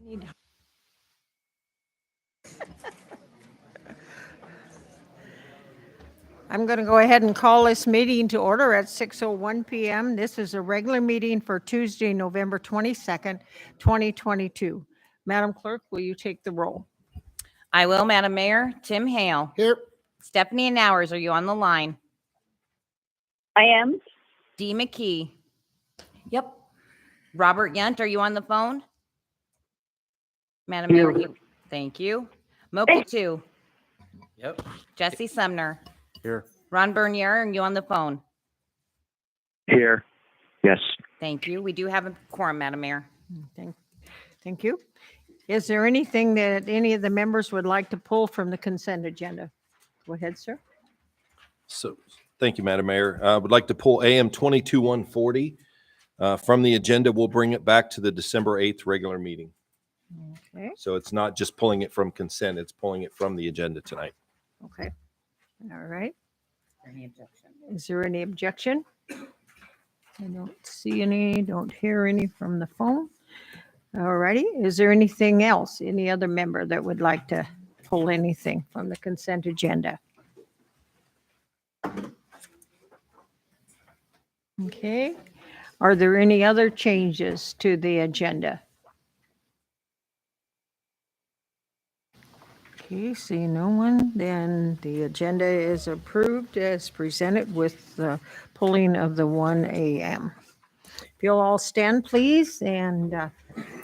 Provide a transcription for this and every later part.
Need- I'm going to go ahead and call this meeting to order at 6:01 PM. This is a regular meeting for Tuesday, November 22nd, 2022. Madam Clerk, will you take the roll? I will, Madam Mayor. Tim Hale. Here. Stephanie Nowers, are you on the line? I am. Dee McKee. Yep. Robert Yunt, are you on the phone? Madam Mayor, thank you. Moki Two. Yep. Jesse Sumner. Here. Ron Bernier, are you on the phone? Here. Yes. Thank you. We do have a quorum, Madam Mayor. Thank you. Is there anything that any of the members would like to pull from the consent agenda? Go ahead, sir. So, thank you, Madam Mayor. I would like to pull AM 22-140 from the agenda. We'll bring it back to the December 8th regular meeting. Okay, So it's not just pulling it from consent, it's pulling it from the agenda tonight. okay. All right. Any objection? Is there any objection? I don't see any, don't hear any from the phone. All righty. Is there anything else? Any other member that would like to pull anything from the consent agenda? Okay. Are there any other changes to the agenda? Okay, see no one, then the agenda is approved as presented with the pulling of the 1 a.m. If you'll all stand, please, and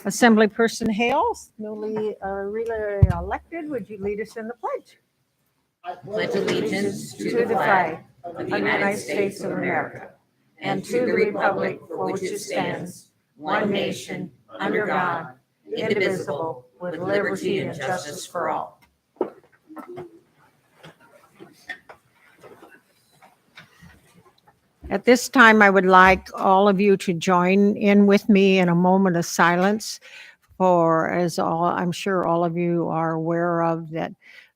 Assemblyperson Hales, newly really elected, would you lead us in the pledge? Pledge allegiance To the flag of the United States of America and to the republic for which it stands, one nation, under God, indivisible, with liberty and justice for all. At this time, I would like all of you to join in with me in a moment of silence for, as all, I'm sure all of you are aware of, that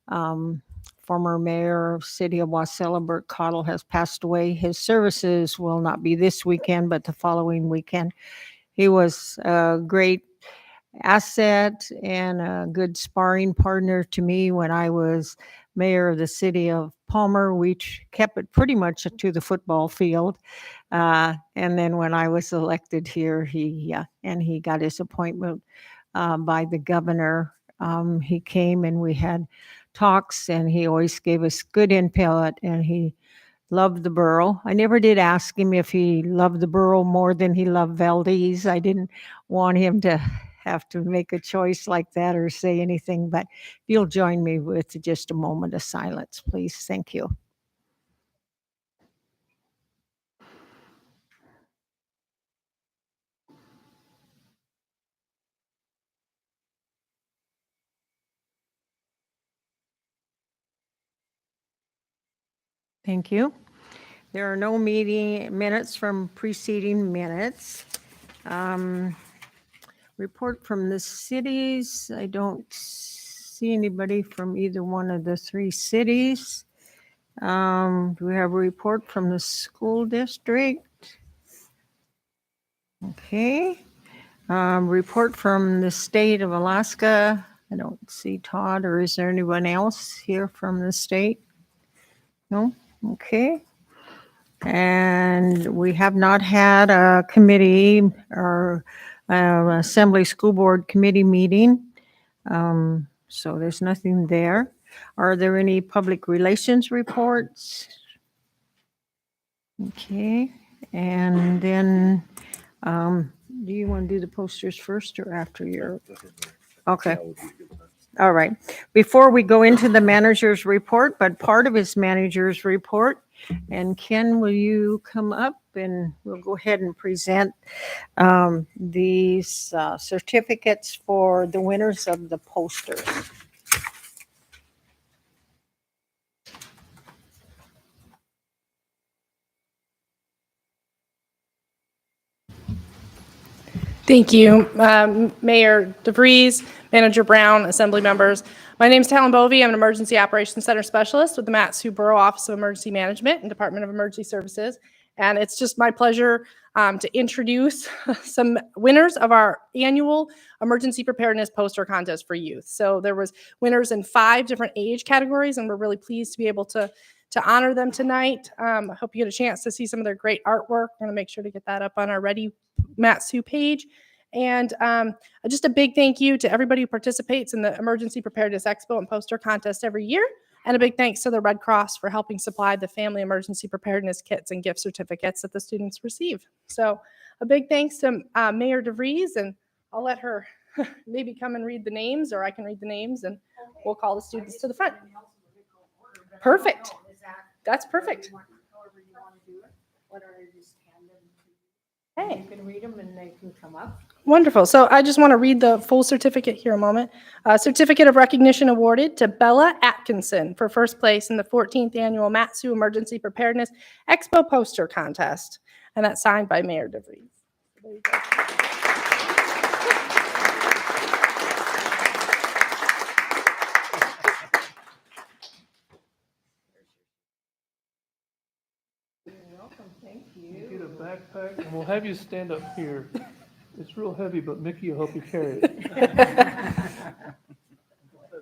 former mayor of City of Wasilla, Bert Cottle, has passed away. His services will not be this weekend, but the following weekend. He was a great asset and a good sparring partner to me when I was mayor of the city of Palmer. We kept it pretty much to the football field. And then when I was elected here, he got his appointment by the governor. He came and we had talks, and he always gave us good input, and he loved the borough. I never did ask him if he loved the borough more than he loved Valdez. I didn't want him to have to make a choice like that or say anything, but if you'll join me with just a moment of silence, please. Thank you. Thank you. There are no meeting minutes from preceding minutes. Report from the cities. I don't see anybody from either one of the three cities. Do we have a report from the school district? Okay. Report from the state of Alaska. I don't see Todd, or is there anyone else here from the state? No? Okay. And we have not had a committee or Assembly School Board committee meeting. So there's nothing there. Are there any public relations reports? Okay. And then, do you want to do the posters first or after your? Okay. All right. Before we go into the manager's report, but part of his manager's report, and Ken, will you come up and we'll go ahead and present these certificates for the winners of the posters. Thank you, Mayor DeVries, Manager Brown, Assembly members. My name is Talon Bovey. I'm an Emergency Operations Center Specialist with the Mat-Su Borough Office of Emergency Management and Department of Emergency Services. And it's just my pleasure to introduce some winners of our annual emergency preparedness poster contest for youth. So there was winners in 5 different age categories, and we're really pleased to be able to honor them tonight. I hope you get a chance to see some of their great artwork. We're going to make sure to get that up on our Ready Matsu page. And just a big thank you to everybody who participates in the Emergency Preparedness Expo and Poster Contest every year. And a big thanks to the Red Cross for helping supply the family emergency preparedness kits and gift certificates that the students receive. So a big thanks to Mayor DeVries, and I'll let her maybe come and read the names, or I can read the names, and we'll call the students to the front. Perfect. That's perfect. Hey. You can read them and they can come up. Wonderful. So I just want to read the full certificate here a moment. Certificate of recognition awarded to Bella Atkinson for first place in the 14th annual Matsu Emergency Preparedness Expo Poster Contest. And that's signed by Mayor DeVries. There you go. Get a backpack, and we'll have you stand up here. It's real heavy, but Mickey will help you carry it. We'll have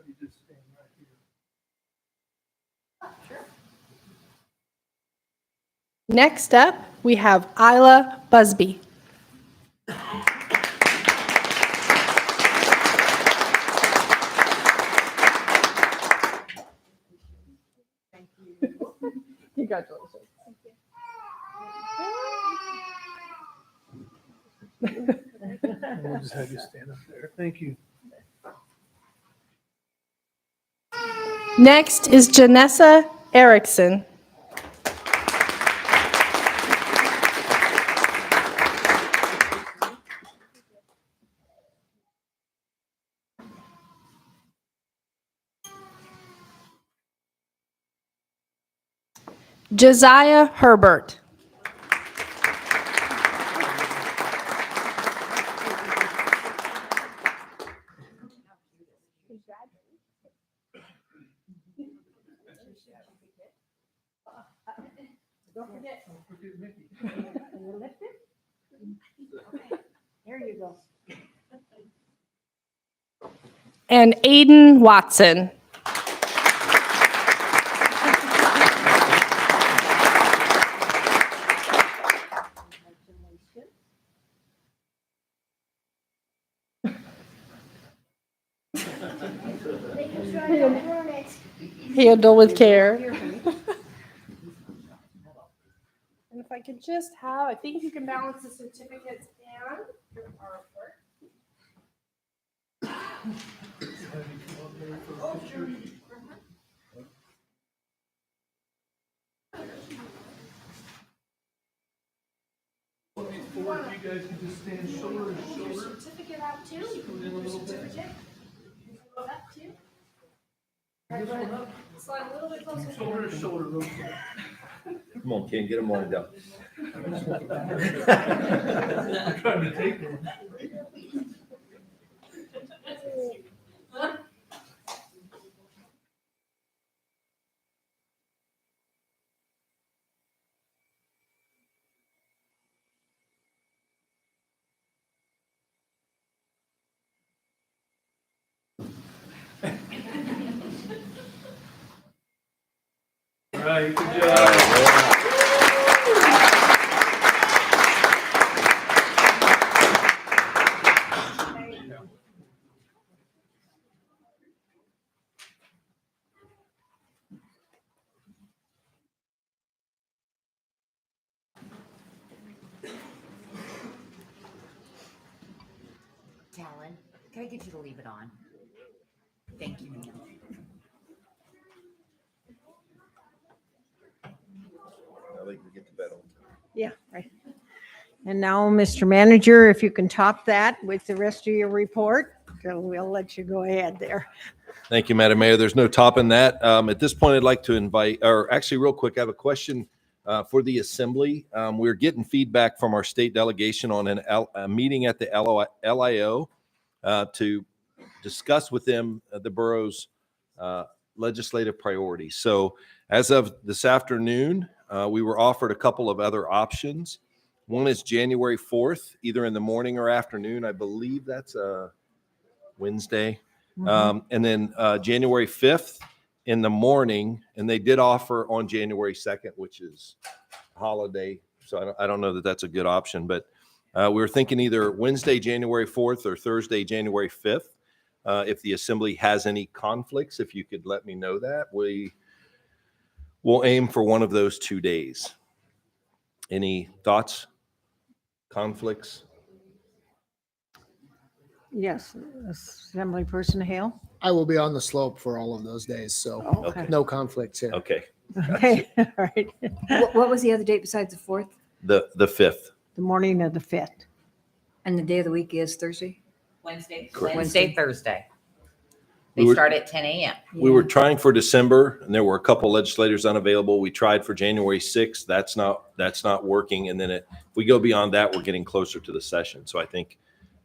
you just stand right here. Next up, we have Isla Busby. Congratulations. We'll just have you stand up there. Thank you. Next is Janessa Erickson. Josiah Herbert. Don't forget. Mickey. Can you lift it? Okay. There you go. And Aiden Watson. Handle with care. And if I could just have, I think you can balance the certificates and your artwork. Forward, you guys can just stand shoulder to shoulder. Certificate out too. You can In a little bit. certificate. Up too. All right, go ahead. Slide a little bit closer. Shoulder to shoulder. Real quick. Come on, Ken, get them lined up. I'm trying to take them. All right, good job. Talon, can I get you to leave it on? Thank you. Now they can get to bed on time. Yeah, right. And now, Mr. Manager, if you can top that with the rest of your report, so we'll let you go ahead there. Thank you, Madam Mayor. There's no topping that. At this point, I'd like to invite, or actually real quick, I have a question for the Assembly. We're getting feedback from our state delegation on a meeting at the LIO to discuss with them the borough's legislative priorities. So as of this afternoon, we were offered a couple of other options. One is January 4th, either in the morning or afternoon. I believe that's a Wednesday. And then January 5th in the morning. And they did offer on January 2nd, which is a holiday. So I don't know that that's a good option, but we were thinking either Wednesday, January 4th or Thursday, January 5th. If the assembly has any conflicts, if you could let me know that, we'll aim for one of those 2 days. Any thoughts, conflicts? Yes, Assemblyperson Hale? I will be on the slope for all of those days, so Okay. no conflicts here. Okay, Okay, all right. What was the other date besides the 4th? the 5th. The morning of the 5th. And the day of the week is Thursday? Wednesday, Wednesday. Thursday. We They were- start at 10 a.m. We were trying for December, and there were a couple legislators unavailable. We tried for January 6th. That's not working. And then if we go beyond that, we're getting closer to the session. So I think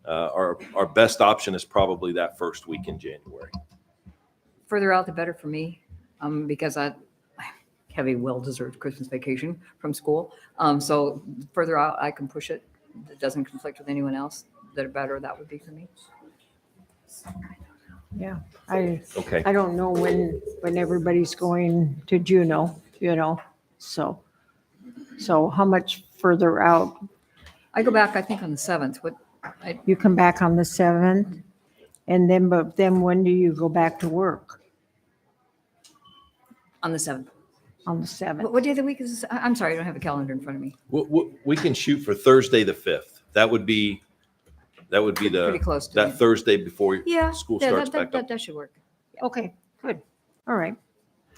our best option is probably that first week in January. Further out, the better for me, because I have a well-deserved Christmas vacation from school. So further out, I can push it. It doesn't conflict with anyone else. The better that would be for me. Yeah, I Okay. don't know when everybody's going to Juneau, so how much further out? I go back, I think, on the 7th. You come back on the 7th, and but then when do you go back to work? On the 7th. On the 7th? What day of the week is this? I'm sorry, I don't have a calendar in front of me. We can shoot for Thursday, the 5th. That would be Pretty close to that me. Thursday before Yeah, school yeah, starts back up. that should work. Okay, good. All right.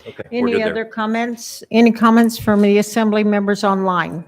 Okay, we're Any good there. other comments? Any comments from the assembly members online?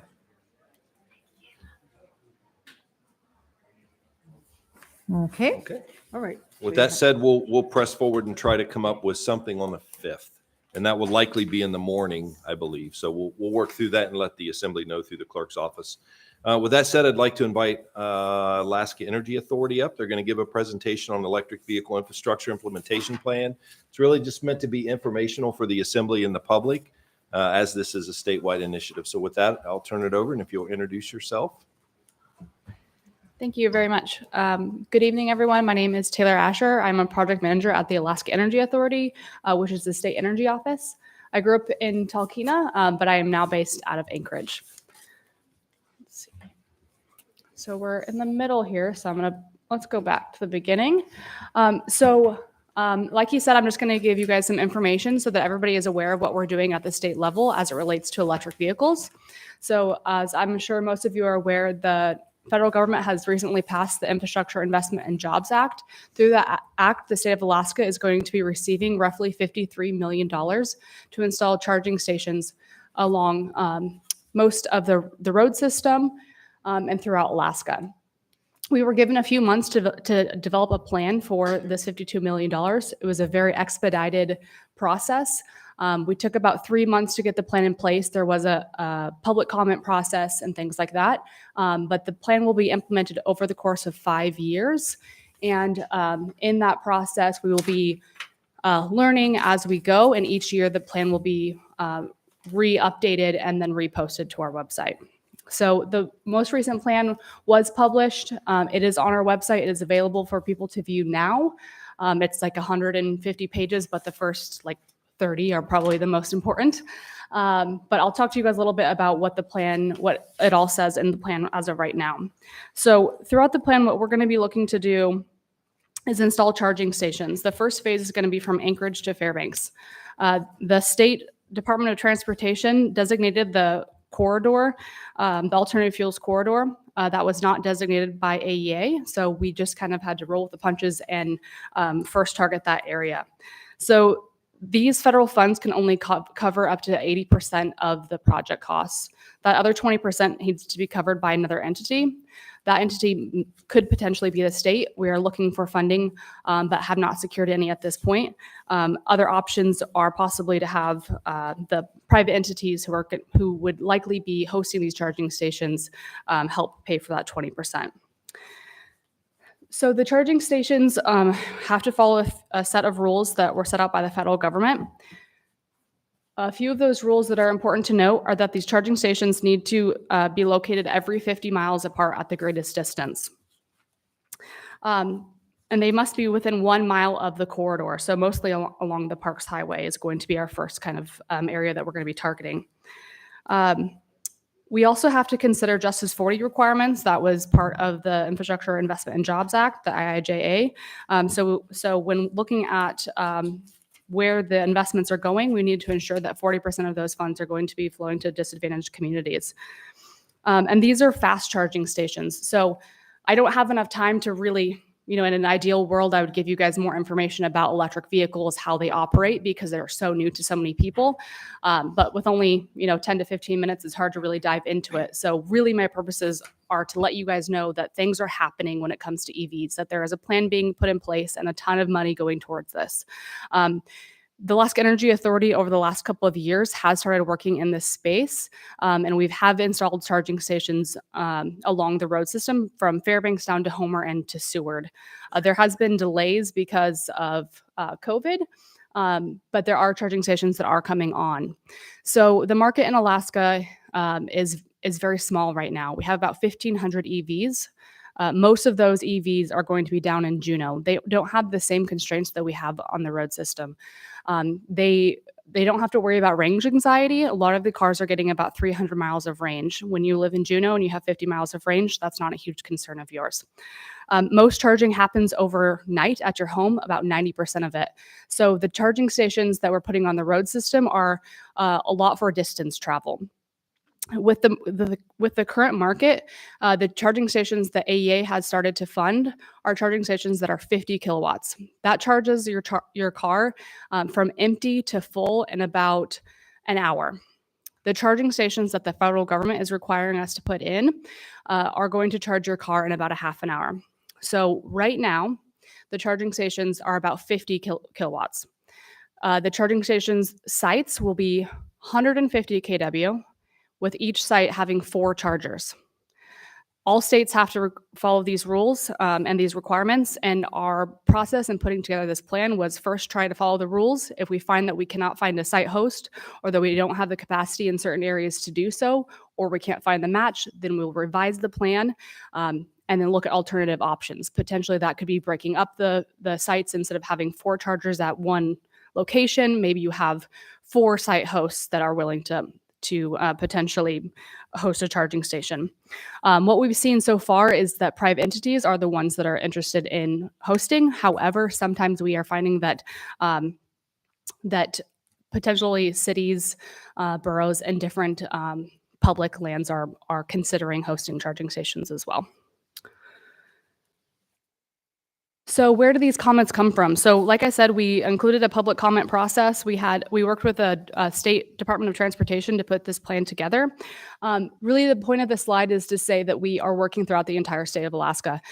Okay, Okay. all right. With that said, we'll press forward and try to come up with something on the 5th. And that will likely be in the morning, I believe. So we'll work through that and let the assembly know through the clerk's office. With that said, I'd like to invite Alaska Energy Authority up. They're going to give a presentation on electric vehicle infrastructure implementation plan. It's really just meant to be informational for the assembly and the public, as this is a statewide initiative. So with that, I'll turn it over, and if you'll introduce yourself. Thank you very much. Good evening, everyone. My name is Taylor Asher. I'm a project manager at the Alaska Energy Authority, which is the state energy office. I grew up in Talkeetna, but I am now based out of Anchorage. Let's see. So we're in the middle here. So let's go back to the beginning. Like you said, I'm just going to give you guys some information so that everybody is aware of what we're doing at the state level as it relates to electric vehicles. So as I'm sure most of you are aware, the federal government has recently passed the Infrastructure Investment and Jobs Act. Through that act, the state of Alaska is going to be receiving roughly $53 million to install charging stations along most of the road system and throughout Alaska. We were given a few months to develop a plan for this $52 million. It was a very expedited process. We took about 3 months to get the plan in place. There was a public comment process and things like that. But the plan will be implemented over the course of 5 years. And in that process, we will be learning as we go. And each year, the plan will be re-updated and then reposted to our website. So the most recent plan was published. It is on our website. It is available for people to view now. It's like 150 pages, but the first 30 are probably the most important. But I'll talk to you guys a little bit about what it all says in the plan as of right now. So throughout the plan, what we're going to be looking to do is install charging stations. The first phase is going to be from Anchorage to Fairbanks. The State Department of Transportation designated the corridor, the alternative fuels corridor, that was not designated by AEA. So we just kind of had to roll with the punches and first target that area. So these federal funds can only cover up to 80% of the project costs. That other 20% needs to be covered by another entity. That entity could potentially be the state. We are looking for funding, but have not secured any at this point. Other options are possibly to have the private entities who would likely be hosting these charging stations help pay for that 20%. So the charging stations have to follow a set of rules that were set out by the federal government. A few of those rules that are important to note are that these charging stations need to be located every 50 miles apart at the greatest distance. And they must be within 1 mile of the corridor. So mostly along the Parks Highway is going to be our first kind of area that we're going to be targeting. We also have to consider Justice 40 requirements. That was part of the Infrastructure Investment and Jobs Act, the IIJA. So when looking at where the investments are going, we need to ensure that 40% of those funds are going to be flowing to disadvantaged communities. And these are fast charging stations. So I don't have enough time to really, in an ideal world, I would give you guys more information about electric vehicles, how they operate, because they're so new to so many people. But with only, 10 to 15 minutes, it's hard to really dive into it. So really my purposes are to let you guys know that things are happening when it comes to EVs, that there is a plan being put in place and a ton of money going towards this. The Alaska Energy Authority over the last couple of years has started working in this space, and we have installed charging stations along the road system from Fairbanks down to Homer and to Seward. There has been delays because of COVID, but there are charging stations that are coming on. So the market in Alaska is very small right now. We have about 1,500 EVs. Most of those EVs are going to be down in Juneau. They don't have the same constraints that we have on the road system. They don't have to worry about range anxiety. A lot of the cars are getting about 300 miles of range. When you live in Juneau and you have 50 miles of range, that's not a huge concern of yours. Most charging happens overnight at your home, about 90% of it. So the charging stations that we're putting on the road system are a lot for distance travel. With the current market, the charging stations that AEA has started to fund are charging stations that are 50 kilowatts. That charges your car from empty to full in about an hour. The charging stations that the federal government is requiring us to put in are going to charge your car in about a half an hour. So right now, the charging stations are about 50 kilowatts. The charging stations sites will be 150 kW, with each site having 4 chargers. All states have to follow these rules and these requirements, and our process in putting together this plan was first try to follow the rules. If we find that we cannot find a site host or that we don't have the capacity in certain areas to do so, or we can't find the match, then we'll revise the plan and then look at alternative options. Potentially that could be breaking up the sites. Instead of having 4 chargers at one location, maybe you have 4 site hosts that are willing to potentially host a charging station. What we've seen so far is that private entities are the ones that are interested in hosting. However, sometimes we are finding that that potentially cities, boroughs, and different public lands are considering hosting charging stations as well. So where do these comments come from? So like I said, we included a public comment process. We worked with a state Department of Transportation to put this plan together. Really the point of this slide is to say that we are working throughout the entire state of Alaska.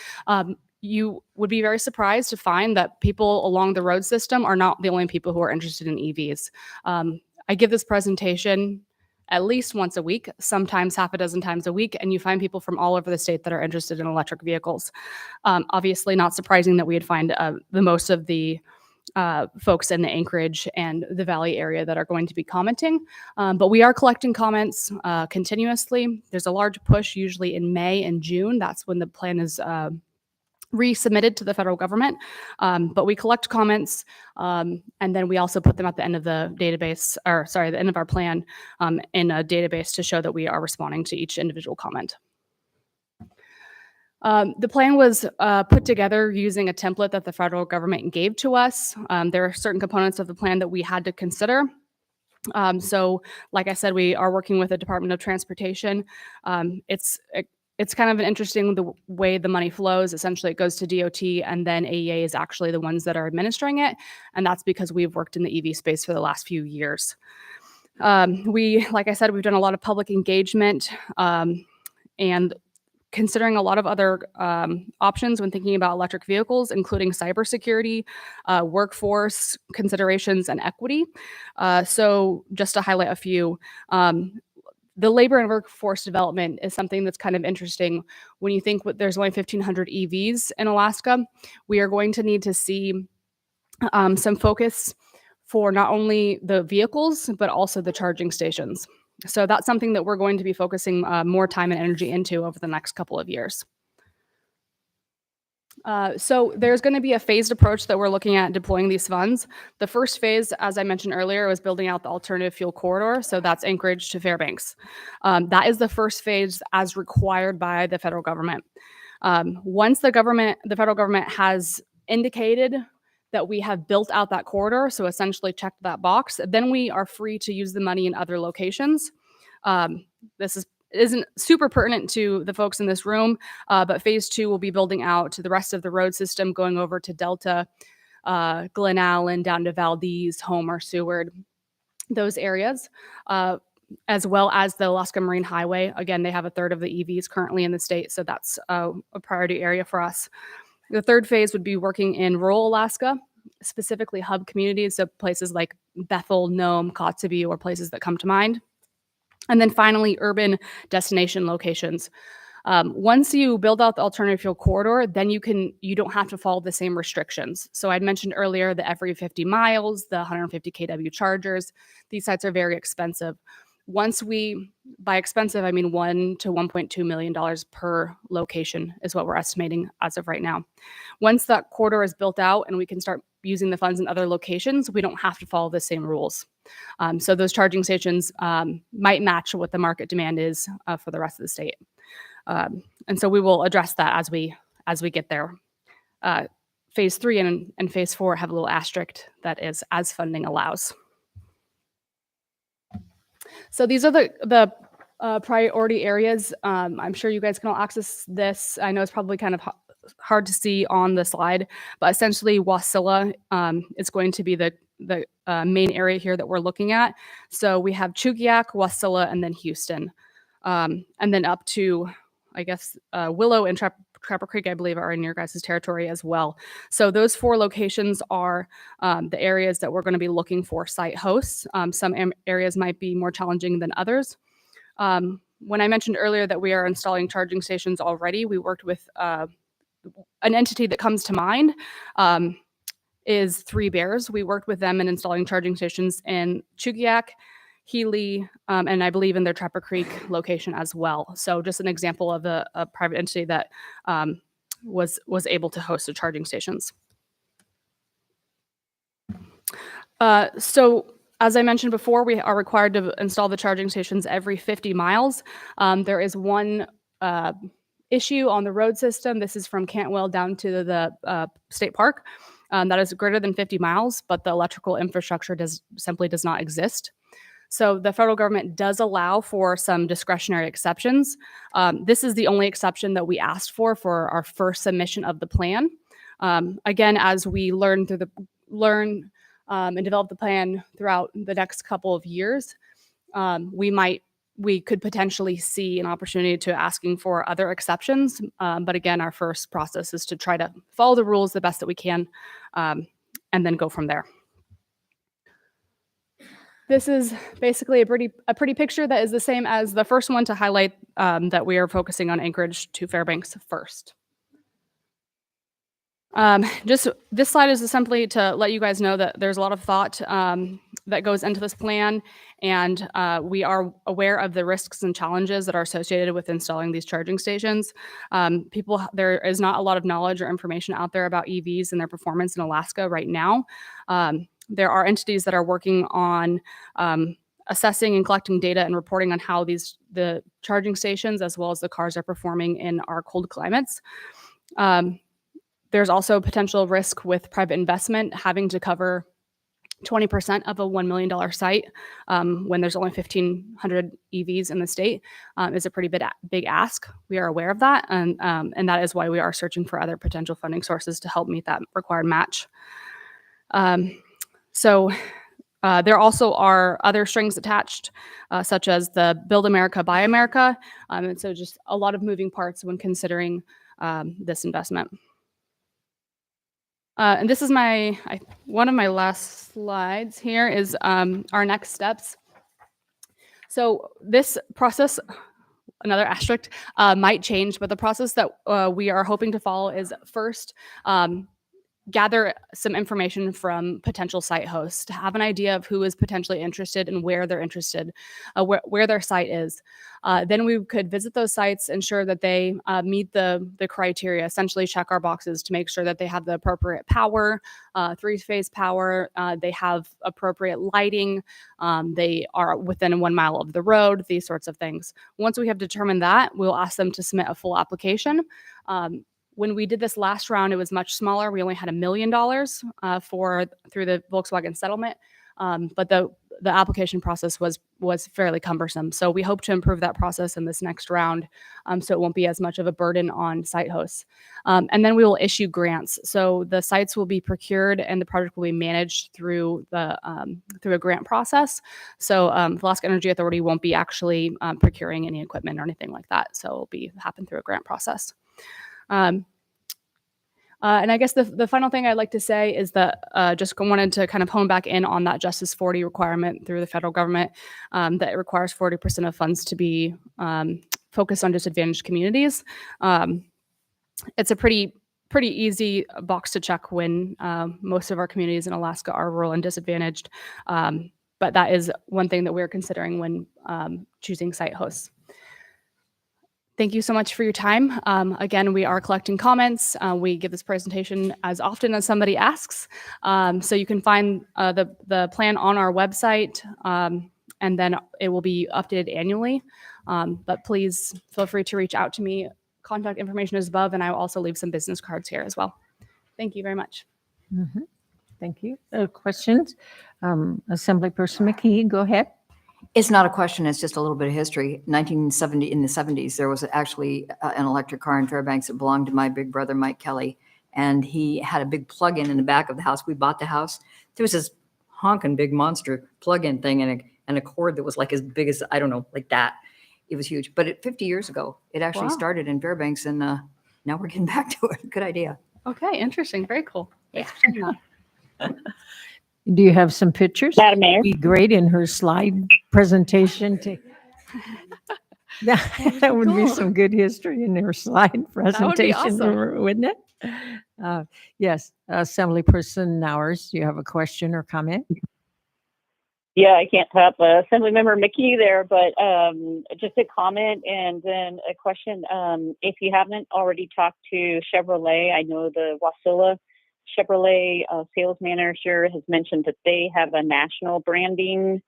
You would be very surprised to find that people along the road system are not the only people who are interested in EVs. I give this presentation at least once a week, sometimes half a dozen times a week, and you find people from all over the state that are interested in electric vehicles. Obviously not surprising that we'd find the most of the folks in the Anchorage and the Valley area that are going to be commenting, but we are collecting comments continuously. There's a large push usually in May and June. That's when the plan is resubmitted to the federal government, but we collect comments and then we also put them at the end of the database, or sorry, the end of our plan in a database to show that we are responding to each individual comment. The plan was put together using a template that the federal government gave to us. There are certain components of the plan that we had to consider. So like I said, we are working with the Department of Transportation. It's kind of an interesting the way the money flows. Essentially, it goes to DOT, and then AEA is actually the ones that are administering it, and that's because we've worked in the EV space for the last few years. Like I said, we've done a lot of public engagement and considering a lot of other options when thinking about electric vehicles, including cybersecurity, workforce considerations, and equity. So just to highlight a few, the labor and workforce development is something that's kind of interesting. When you think there's only 1,500 EVs in Alaska, we are going to need to see some focus for not only the vehicles, but also the charging stations. So that's something that we're going to be focusing more time and energy into over the next couple of years. So there's going to be a phased approach that we're looking at deploying these funds. The first phase, as I mentioned earlier, was building out the alternative fuel corridor. So that's Anchorage to Fairbanks. That is the first phase as required by the federal government. Once the federal government has indicated that we have built out that corridor, so essentially checked that box, then we are free to use the money in other locations. This isn't super pertinent to the folks in this room, but phase 2 will be building out to the rest of the road system, going over to Delta, Glen Allen, down to Valdez, Homer, Seward, those areas, as well as the Alaska Marine Highway. Again, they have a third of the EVs currently in the state, so that's a priority area for us. The third phase would be working in rural Alaska, specifically hub communities, so places like Bethel, Nome, Kotzebue, or places that come to mind. And then finally, urban destination locations. Once you build out the alternative fuel corridor, then you don't have to follow the same restrictions. So I'd mentioned earlier the every 50 miles, the 150 kW chargers. These sites are very expensive. By expensive, I mean $1 to $1.2 million per location is what we're estimating as of right now. Once that corridor is built out and we can start using the funds in other locations, we don't have to follow the same rules. So those charging stations might match what the market demand is for the rest of the state. And so we will address that as we get there. Phase 3 and phase 4 have a little asterisk that is as funding allows. So these are the priority areas. I'm sure you guys can all access this. I know it's probably kind of hard to see on the slide, but essentially Wasilla is going to be the main area here that we're looking at. So we have Chugiak, Wasilla, and then Houston. And then up to, I guess, Willow and Trapper Creek, I believe, are in your guys' territory as well. So those 4 locations are the areas that we're going to be looking for site hosts. Some areas might be more challenging than others. When I mentioned earlier that we are installing charging stations already, we worked with an entity that comes to mind is Three Bears. We worked with them in installing charging stations in Chugiak, Healy, and I believe in their Trapper Creek location as well. So just an example of a private entity that was able to host the charging stations. So as I mentioned before, we are required to install the charging stations every 50 miles. There is one issue on the road system. This is from Cantwell down to the state park. That is greater than 50 miles, but the electrical infrastructure simply does not exist. So the federal government does allow for some discretionary exceptions. This is the only exception that we asked for our first submission of the plan. Again, as we learn and develop the plan throughout the next couple of years, we could potentially see an opportunity to asking for other exceptions. But again, our first process is to try to follow the rules the best that we can, and then go from there. This is basically a pretty picture that is the same as the first one to highlight that we are focusing on Anchorage to Fairbanks first. Just this slide is simply to let you guys know that there's a lot of thought that goes into this plan, and we are aware of the risks and challenges that are associated with installing these charging stations. There is not a lot of knowledge or information out there about EVs and their performance in Alaska right now. There are entities that are working on assessing and collecting data and reporting on how the charging stations as well as the cars are performing in our cold climates. There's also potential risk with private investment having to cover 20% of a $1 million site when there's only 1,500 EVs in the state is a pretty big ask. We are aware of that, and that is why we are searching for other potential funding sources to help meet that required match. So there also are other strings attached, such as the Build America, Buy America, and so just a lot of moving parts when considering this investment. And this is one of my last slides here is our next steps. So this process, another asterisk, might change, but the process that we are hoping to follow is first, gather some information from potential site hosts to have an idea of who is potentially interested and where they're interested, where their site is. Then we could visit those sites, ensure that they meet the criteria, essentially check our boxes to make sure that they have the appropriate power, 3-phase power, they have appropriate lighting, they are within 1 mile of the road, these sorts of things. Once we have determined that, we'll ask them to submit a full application. When we did this last round, it was much smaller. We only had $1 million through the Volkswagen settlement, but the application process was fairly cumbersome. So we hope to improve that process in this next round, so it won't be as much of a burden on site hosts. And then we will issue grants. So the sites will be procured and the project will be managed through a grant process. So the Alaska Energy Authority won't be actually procuring any equipment or anything like that. So it'll happen through a grant process. And I guess the final thing I'd like to say is that just wanted to kind of hone back in on that Justice 40 requirement through the federal government, that it requires 40% of funds to be focused on disadvantaged communities. It's a pretty easy box to check when most of our communities in Alaska are rural and disadvantaged. But that is one thing that we're considering when choosing site hosts. Thank you so much for your time. Again, we are collecting comments. We give this presentation as often as somebody asks. So you can find the plan on our website, and then it will be updated annually. But please feel free to reach out to me. Contact information is above, and I will also leave some business cards here as well. Thank you very much. Mm-hmm. Thank you. Questions? Assemblyperson McKee, go ahead. It's not a question, it's just a little bit of history. In the 70s, there was actually an electric car in Fairbanks that belonged to my big brother, Mike Kelly. And he had a big plug-in in the back of the house. We bought the house. There was this honking big monster plug-in thing and a cord that was like as big as, I don't know, like that. It was huge. But 50 years ago, it actually started in Fairbanks, and now we're getting back to it. Good idea. Okay, interesting. Very cool. Thanks for sharing that. Do you have some pictures? Madam Mayor? Be great in her slide presentation. That would be some good history in her slide presentation, awesome. wouldn't it? Yes, Assemblyperson Nowers, do you have a question or comment? Yeah, I can't top Assemblymember McKee there, but just a comment and then a question. If you haven't already talked to Chevrolet, I know the Wasilla Chevrolet sales manager has mentioned that they have a national branding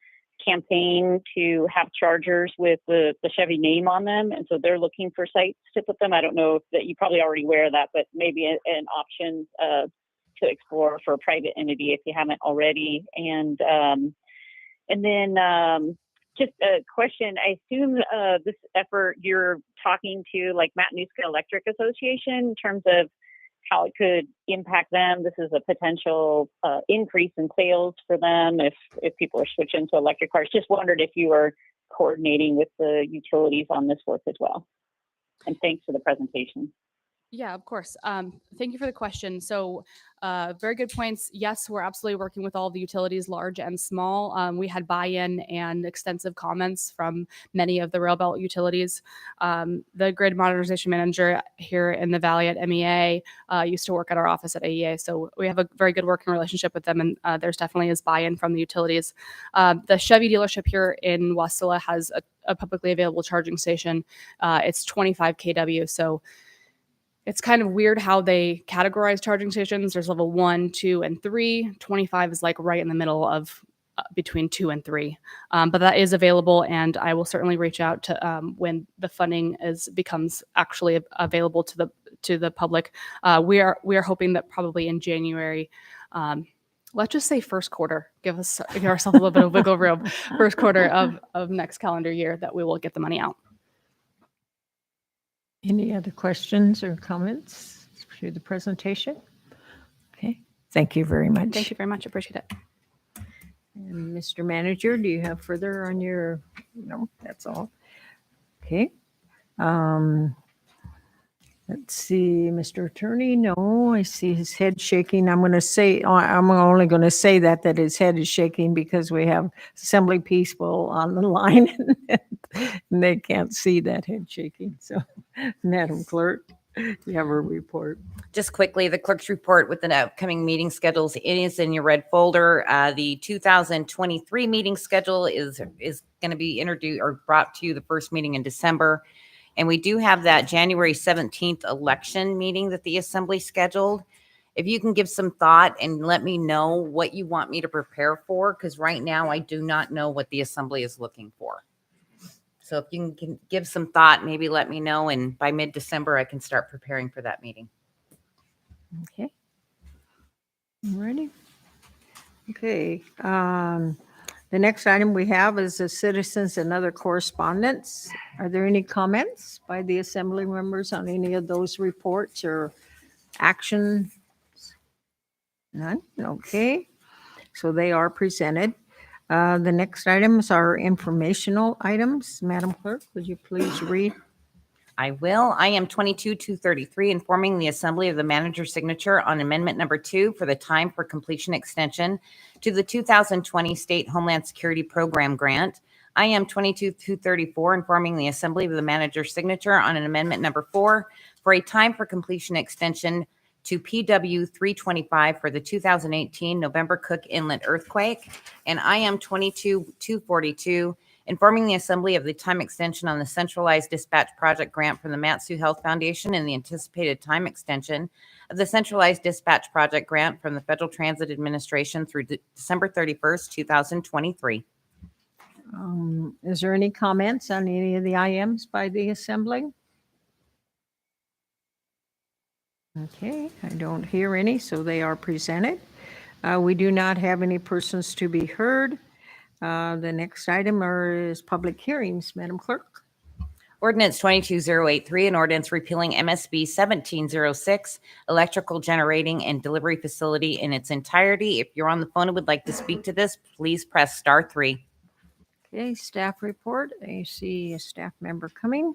campaign to have chargers with the Chevy name on them. And so they're looking for sites to put them. I don't know if that you probably already aware of that, but maybe an option to explore for a private entity if you haven't already. And then just a question. I assume this effort you're talking to like Matanuska Electric Association in terms of how it could impact them. This is a potential increase in sales for them if people are switching to electric cars. Just wondered if you were coordinating with the utilities on this work as well. And thanks for the presentation. Yeah, of course. Thank you for the question. So very good points. Yes, we're absolutely working with all the utilities, large and small. We had buy-in and extensive comments from many of the rail belt utilities. The grid modernization manager here in the Valley at MEA used to work at our office at AEA. So we have a very good working relationship with them, and there's definitely is buy-in from the utilities. The Chevy dealership here in Wasilla has a publicly available charging station. It's 25 kW. So it's kind of weird how they categorize charging stations. There's level 1, 2, and 3. 25 is like right in the middle of between 2 and 3. But that is available, and I will certainly reach out to when the funding becomes actually available to the public. We are hoping that probably in January. Let's just say first quarter. Give ourselves a little bit of wiggle room. First quarter of next calendar year that we will get the money out. Any other questions or comments to the presentation? Okay, thank you very much. Thank you very much. Appreciate it. And Mr. Manager, do you have further on your? No, that's all. Okay. Let's see, Mr. Attorney. No, I see his head shaking. I'm only going to say that his head is shaking because we have assembly people on the line and they can't see that head shaking. So, Madam Clerk. You have a report. Just quickly, the clerk's report with the upcoming meeting schedules is in your red folder. The 2023 meeting schedule is going to be introduced or brought to you the first meeting in December. And we do have that January 17th election meeting that the assembly scheduled. If you can give some thought and let me know what you want me to prepare for, because right now I do not know what the assembly is looking for. So if you can give some thought, maybe let me know, and by mid-December I can start preparing for that meeting. Okay. Ready? Okay. The next item we have is the citizens and other correspondence. Are there any comments by the assembly members on any of those reports or action? None? Okay. So they are presented. The next items are informational items. Madam Clerk, would you please read? I will. I am 22-233, informing the assembly of the manager's signature on amendment number 2 for the time for completion extension to the 2020 State Homeland Security Program grant. I am 22-234, informing the assembly of the manager's signature on an amendment number 4 for a time for completion extension to PW 325 for the 2018 November Cook Inlet earthquake. And I am 22-242, informing the assembly of the time extension on the centralized dispatch project grant from the Matsu Health Foundation and the anticipated time extension of the centralized dispatch project grant from the Federal Transit Administration through December 31st, 2023. Is there any comments on any of the IMs by the assembly? Okay, I don't hear any, so they are presented. We do not have any persons to be heard. The next item is public hearings, Madam Clerk. Ordinance 22083, an ordinance repealing MSB 1706, electrical generating and delivery facility in its entirety. If you're on the phone and would like to speak to this, please press *3. Okay, staff report. I see a staff member coming.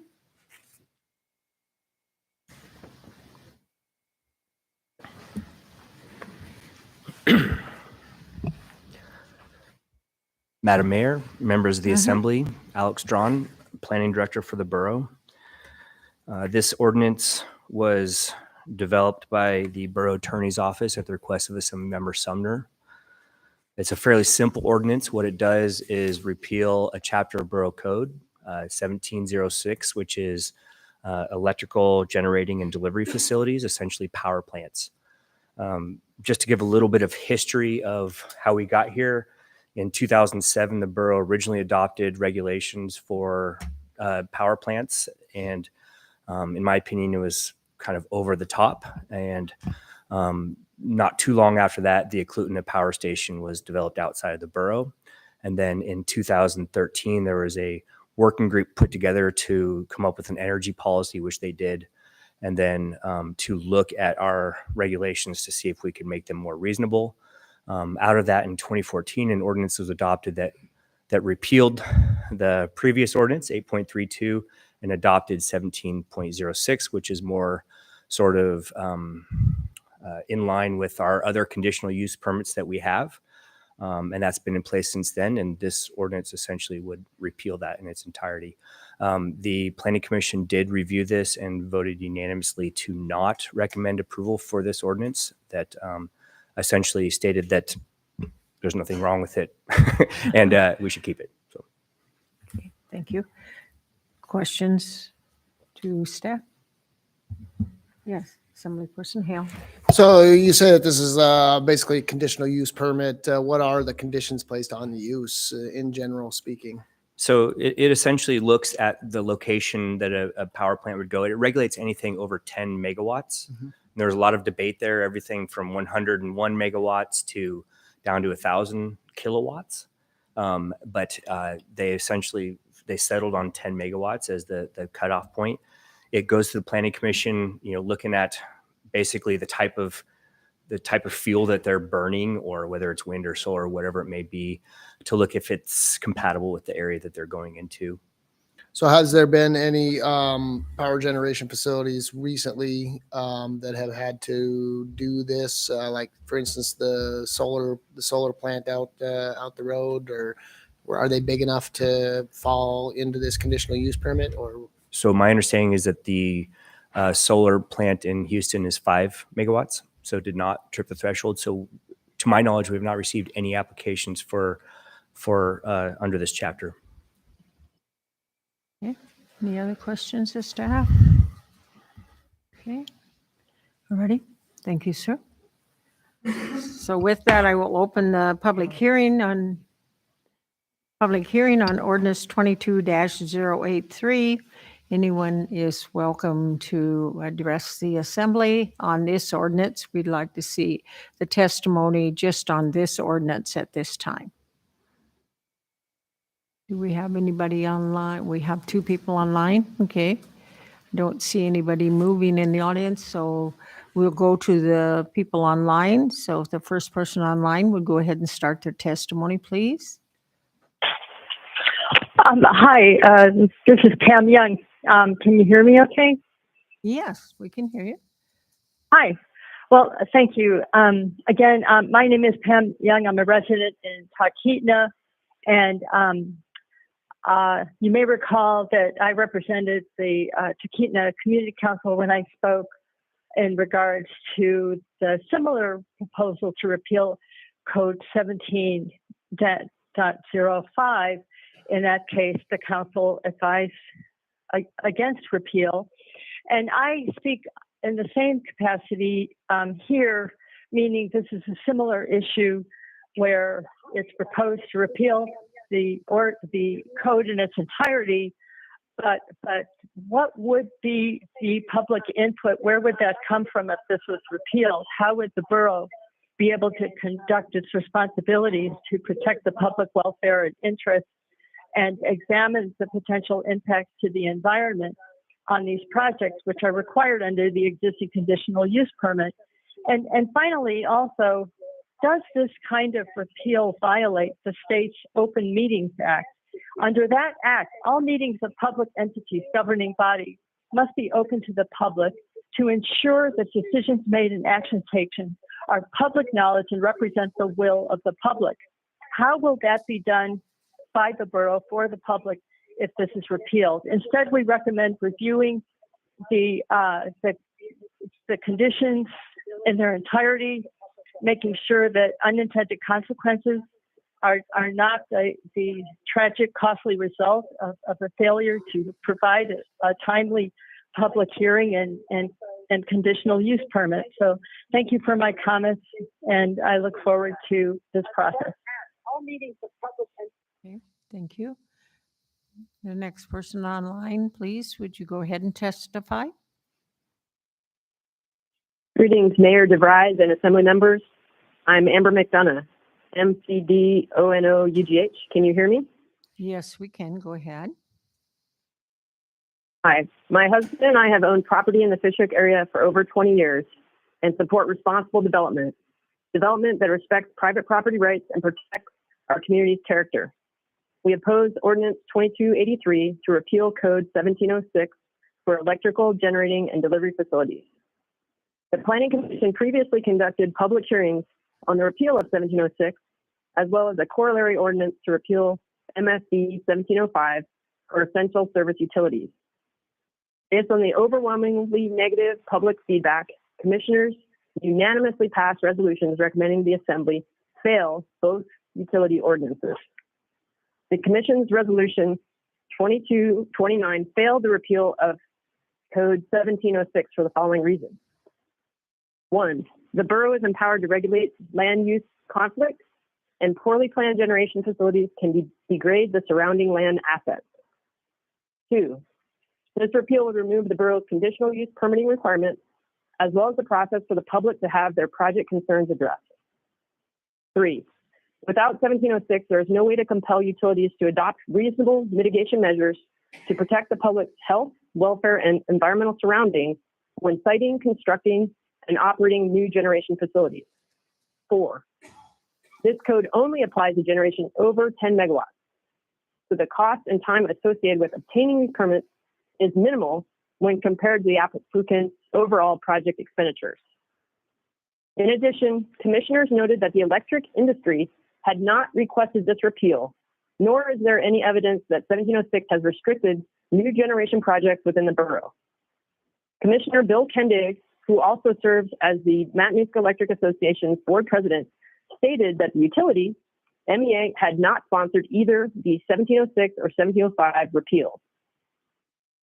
Madam Mayor, members of the Assembly, Alex Drawn, Planning Director for the Borough. This ordinance was developed by the Borough Attorney's Office at the request of Assemblymember Sumner. It's a fairly simple ordinance. What it does is repeal a chapter of Borough Code, 1706, which is electrical generating and delivery facilities, essentially power plants. Just to give a little bit of history of how we got here, in 2007, the borough originally adopted regulations for power plants, and in my opinion, it was kind of over the top. And not too long after that, the Eklutna Power Station was developed outside of the borough. And then in 2013, there was a working group put together to come up with an energy policy, which they did, and then to look at our regulations to see if we could make them more reasonable. Out of that, in 2014, an ordinance was adopted that repealed the previous ordinance, 8.32, and adopted 17.06, which is more sort of in line with our other conditional use permits that we have. And that's been in place since then. And this ordinance essentially would repeal that in its entirety. The Planning Commission did review this and voted unanimously to not recommend approval for this ordinance, that essentially stated that there's nothing wrong with it and we should keep it. So, Okay, thank you. Questions to staff? Yes, Assemblyperson Hale. So you say that this is basically a conditional use permit. What are the conditions placed on the use in general speaking? so it essentially looks at the location that a power plant would go. It regulates anything over 10 megawatts. There's a lot of debate there, everything from 101 megawatts to down to 1,000 kilowatts. But they settled on 10 megawatts as the cutoff point. It goes to the Planning Commission, looking at basically the type of fuel that they're burning, or whether it's wind or solar or whatever it may be, to look if it's compatible with the area that they're going into. So has there been any power generation facilities recently that have had to do this? Like, for instance, the solar plant out the road, or are they big enough to fall into this conditional use permit? Or So my understanding is that the solar plant in Houston is 5 megawatts, so did not trip the threshold. So to my knowledge, we have not received any applications for under this chapter. Okay. Any other questions of staff? Okay. All righty. Thank you, sir. So with that, I will open the public hearing on ordinance 22-083. Anyone is welcome to address the assembly on this ordinance. We'd like to see the testimony just on this ordinance at this time. Do we have anybody online? We have 2 people online. Okay. Don't see anybody moving in the audience, so we'll go to the people online. So if the first person online would go ahead and start their testimony, please. Hi, this is Pam Young. Can you hear me okay? Yes, we can hear you. Hi. Well, thank you. Again, my name is Pam Young. I'm a resident in Talkeetna, and you may recall that I represented the Talkeetna Community Council when I spoke in regards to the similar proposal to repeal Code 17.05. In that case, the council advised against repeal. And I speak in the same capacity here, meaning this is a similar issue where it's proposed to repeal the code in its entirety, but what would be the public input? Where would that come from if this was repealed? How would the borough be able to conduct its responsibilities to protect the public welfare and interests and examine the potential impacts to the environment on these projects, which are required under the existing conditional use permit? And finally, also, does this kind of repeal violate the state's Open Meetings Act? Under that act, all meetings of public entities, governing bodies, must be open to the public to ensure that decisions made and actions taken are public knowledge and represent the will of the public. How will that be done by the borough for the public if this is repealed? Instead, we recommend reviewing the conditions in their entirety, making sure that unintended consequences are not the tragic, costly result of a failure to provide a timely public hearing and conditional use permit. So thank you for my comments, and I look forward to this process. Okay, thank you. The next person online, please, would you go ahead and testify? Greetings, Mayor DeVries and Assembly members. I'm Amber McDonough, MCDONOUGH. Can you hear me? Yes, we can. Go ahead. Hi. My husband and I have owned property in the Fishhook area for over 20 years and support responsible development that respects private property rights and protects our community's character. We oppose Ordinance 2283 to repeal Code 1706 for electrical, generating, and delivery facilities. The Planning Commission previously conducted public hearings on the repeal of 1706, as well as a corollary ordinance to repeal MSD 1705 for essential service utilities. Based on the overwhelmingly negative public feedback, commissioners unanimously passed resolutions recommending the Assembly fail both utility ordinances. The Commission's Resolution 2229 failed the repeal of Code 1706 for the following reasons. 1, the borough is empowered to regulate land use conflicts, and poorly planned generation facilities can degrade the surrounding land assets. 2, this repeal would remove the borough's conditional use permitting requirements, as well as the process for the public to have their project concerns addressed. 3, without 1706, there is no way to compel utilities to adopt reasonable mitigation measures to protect the public's health, welfare, and environmental surroundings when siting, constructing, and operating new generation facilities. 4, this code only applies to generation over 10 megawatts. So the cost and time associated with obtaining these permits is minimal when compared to the applicant's overall project expenditures. In addition, commissioners noted that the electric industry had not requested this repeal, nor is there any evidence that 1706 has restricted new generation projects within the borough. Commissioner Bill Kendig, who also serves as the Matanuska Electric Association's board president, stated that the utility, MEA, had not sponsored either the 1706 or 1705 repeal.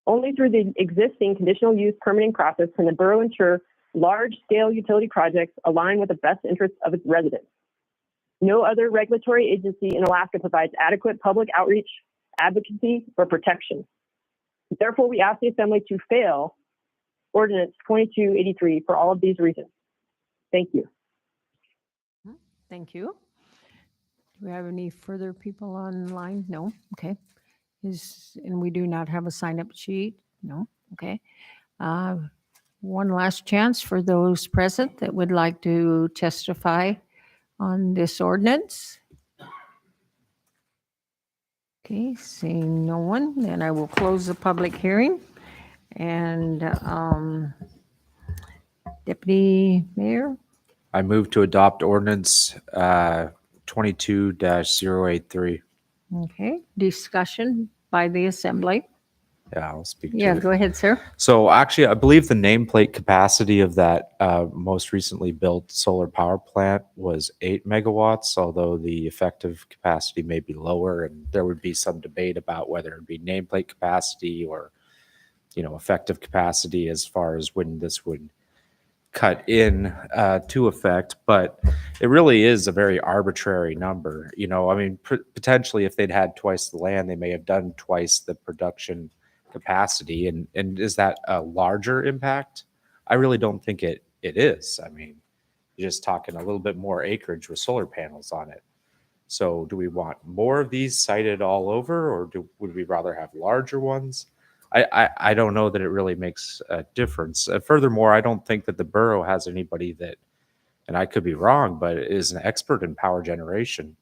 Only through the existing conditional use permitting process can the borough ensure large-scale utility projects align with the best interests of its residents. No other regulatory agency in Alaska provides adequate public outreach, advocacy, or protection. Therefore, we ask the Assembly to fail Ordinance 2283 for all of these reasons. Thank you. Thank you. Do we have any further people online? No? Okay. And we do not have a sign-up sheet? No? Okay. One last chance for those present that would like to testify on this ordinance. Okay, seeing no one, then I will close the public hearing. And Deputy Mayor? I move to adopt ordinance 22-083. Okay, discussion by the Assembly. Yeah, I'll speak to Yeah, it. go ahead, sir. So actually, I believe the nameplate capacity of that most recently built solar power plant was 8 megawatts, although the effective capacity may be lower, and there would be some debate about whether it be nameplate capacity or, effective capacity as far as when this would cut in to effect. But it really is a very arbitrary number. Potentially if they'd had twice the land, they may have done twice the production capacity. And is that a larger impact? I really don't think it is. You're just talking a little bit more acreage with solar panels on it. So do we want more of these sited all over, or would we rather have larger ones? I don't know that it really makes a difference. Furthermore, I don't think that the borough has anybody that, and I could be wrong, but is an expert in power generation.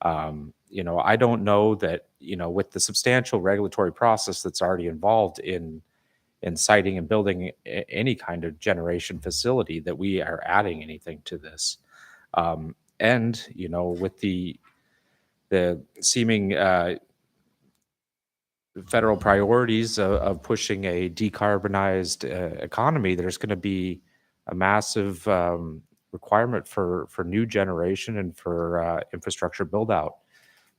I don't know that, with the substantial regulatory process that's already involved in siting and building any kind of generation facility, that we are adding anything to this. With the seeming federal priorities of pushing a decarbonized economy, there's going to be a massive requirement for new generation and for infrastructure build out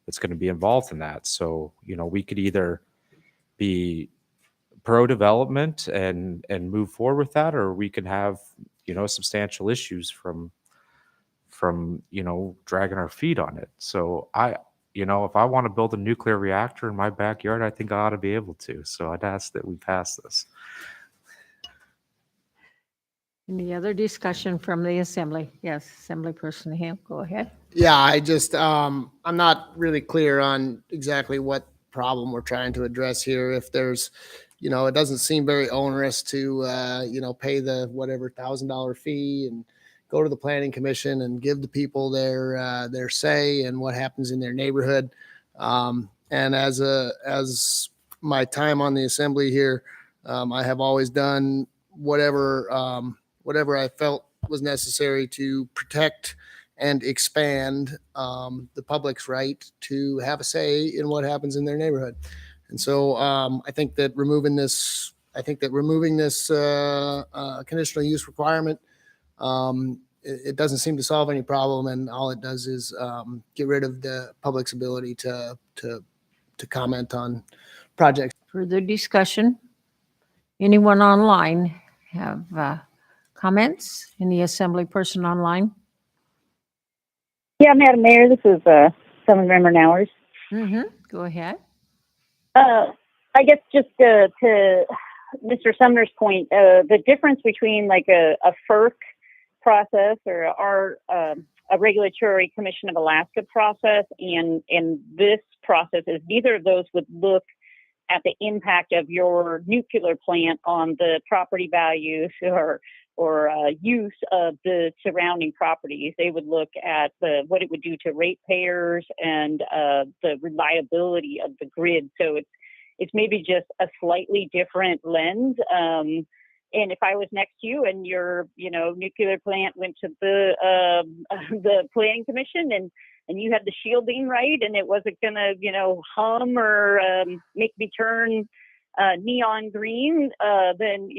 that's going to be involved in that. So, we could either be pro development and move forward with that, or we can have, substantial issues from dragging our feet on it. So if I want to build a nuclear reactor in my backyard, I think I ought to be able to. So I'd ask that we pass this. Any other discussion from the Assembly? Yes, Assemblyperson Ham, go ahead. Yeah, I'm not really clear on exactly what problem we're trying to address here. If there's, it doesn't seem very onerous to, pay the whatever $1,000 fee and go to the planning commission and give the people their say and what happens in their neighborhood. And as my time on the Assembly here, I have always done whatever I felt was necessary to protect and expand the public's right to have a say in what happens in their neighborhood. And so I think that removing this conditional use requirement, it doesn't seem to solve any problem, and all it does is get rid of the public's ability to comment on projects. Further discussion? Anyone online have comments? Any Assembly person online? Yeah, Madam Mayor, this is Assemblymember Nowers. Go ahead. I guess just to Mr. Sumner's point, the difference between like a FERC process or a regulatory Commission of Alaska process and this process is neither of those would look at the impact of your nuclear plant on the property values or use of the surrounding properties. They would look at what it would do to ratepayers and the reliability of the grid. So it's maybe just a slightly different lens. And if I was next to you and your nuclear plant went to the planning commission and you had the shielding right and it wasn't gonna hum or make me turn neon green, then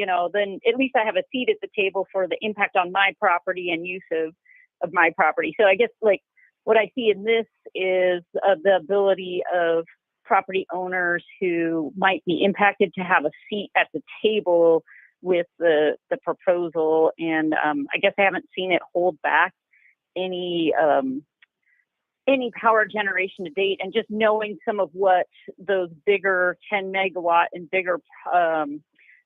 at least I have a seat at the table for the impact on my property and use of my property. So I guess like what I see in this is the ability of property owners who might be impacted to have a seat at the table with the proposal. And I guess I haven't seen it hold back any power generation to date. And just knowing some of what those bigger 10 megawatt and bigger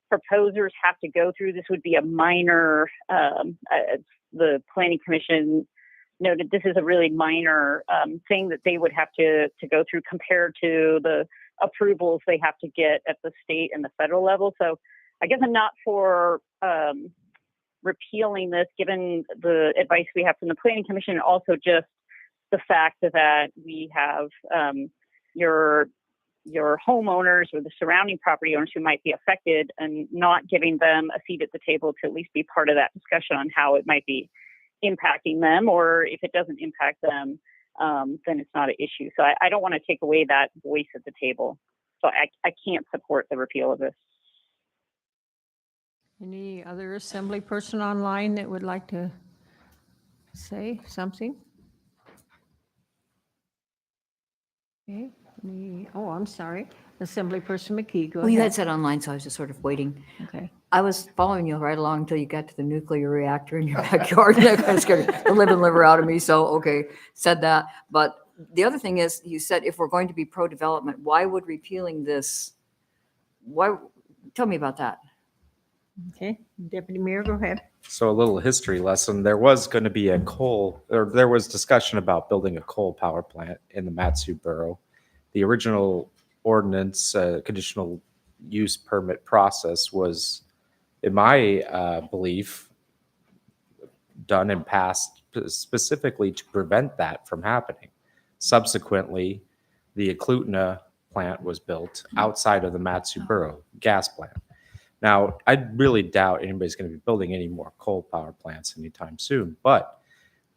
proposers have to go through, this would be a minor, the Planning Commission noted this is a really minor thing that they would have to go through compared to the approvals they have to get at the state and the federal level. So I guess I'm not for repealing this, given the advice we have from the Planning Commission, and also just the fact that we have your homeowners or the surrounding property owners who might be affected, and not giving them a seat at the table to at least be part of that discussion on how it might be impacting them, or if it doesn't impact them, then it's not an issue. So I don't want to take away that voice at the table. So I can't support the repeal of this. Any other assembly person online that would like to say something? Okay. I'm sorry. Assembly Person McKee, go Well, you had ahead. said online, so I was just sort of waiting. Okay. I was following you right along until you got to the nuclear reactor in your backyard. That kind of scared the living liver out of me. So, okay, said that. But the other thing is, you said if we're going to be pro-development, why would repealing this, tell me about that. Okay. Deputy Mayor, go ahead. So a little history lesson. There was going to be there was discussion about building a coal power plant in the Matsu Borough. The original ordinance, conditional use permit process was, in my belief, done and passed specifically to prevent that from happening. Subsequently, the Eklutna plant was built outside of the Matsu Borough gas plant. Now, I really doubt anybody's going to be building any more coal power plants anytime soon, but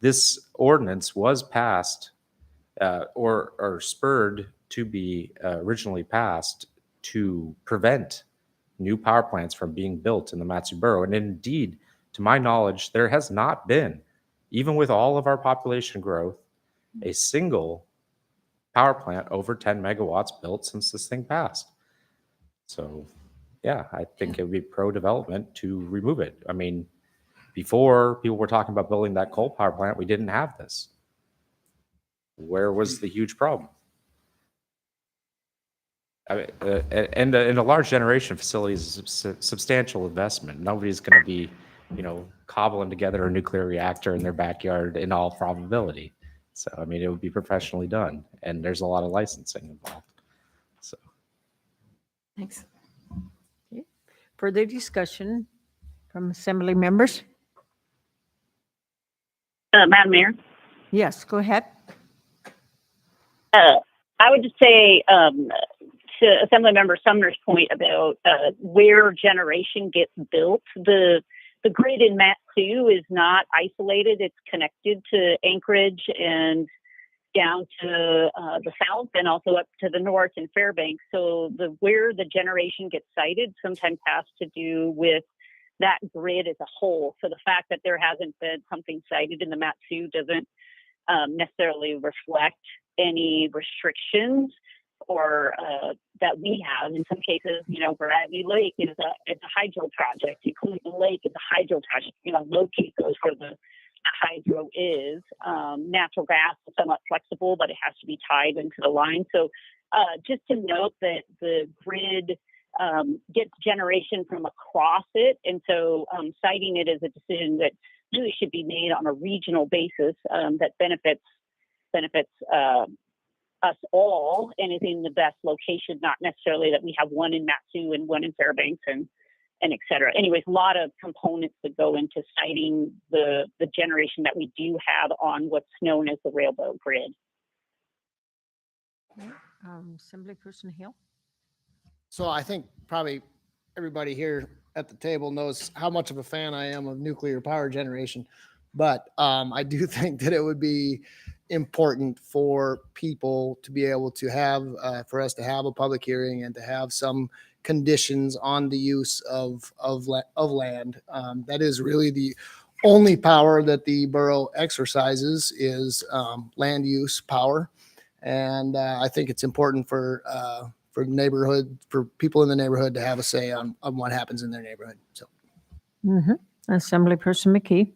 this ordinance was passed or spurred to be originally passed to prevent new power plants from being built in the Matsu Borough. And indeed, to my knowledge, there has not been, even with all of our population growth, a single power plant over 10 megawatts built since this thing passed. So yeah, I think it would be pro-development to remove it. I mean, before people were talking about building that coal power plant, we didn't have this. Where was the huge problem? I mean, and a large generation facility is a substantial investment. Nobody's going to be, cobbling together a nuclear reactor in their backyard in all probability. So, I mean, it would be professionally done, and there's a lot of licensing involved. So, Thanks. Okay. Further discussion from assembly members? Madam Mayor? Yes, go ahead. I would just say to Assemblymember Sumner's point about where generation gets built, the grid in MAT2 is not isolated. It's connected to Anchorage and down to the south and also up to the north in Fairbanks. So where the generation gets sited sometimes has to do with that grid as a whole. So the fact that there hasn't been something cited in the MAT2 doesn't necessarily reflect any restrictions or that we have. In some cases, Bradley Lake is a hydro project. Cleveland Lake is a hydro project. Locate those where the hydro is. Natural gas is somewhat flexible, but it has to be tied into the line. So just to note that the grid gets generation from across it. And so citing it as a decision that really should be made on a regional basis that benefits us all and is in the best location, not necessarily that we have one in Matsu and one in Fairbanks and et cetera. Anyways, a lot of components that go into citing the generation that we do have on what's known as the railroad grid. Okay. Assemblyperson Hill? So I think probably everybody here at the table knows how much of a fan I am of nuclear power generation. But I do think that it would be important for people to be able to have, for us to have a public hearing and to have some conditions on the use of land. That is really the only power that the borough exercises is land use power. And I think it's important for people in the neighborhood to have a say on what happens in their neighborhood. So. Assemblyperson McKee.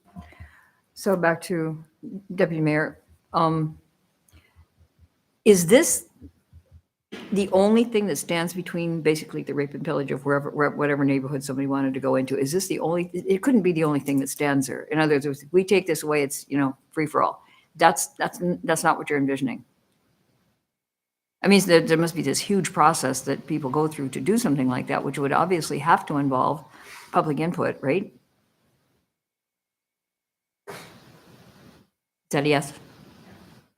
So back to Deputy Mayor. Is this the only thing that stands between basically the rape and pillage of whatever neighborhood somebody wanted to go into? Is this the only, it couldn't be the only thing that stands there. In other words, if we take this away, it's, free for all. That's not what you're envisioning. I mean, there must be this huge process that people go through to do something like that, which would obviously have to involve public input, right? Is that a yes?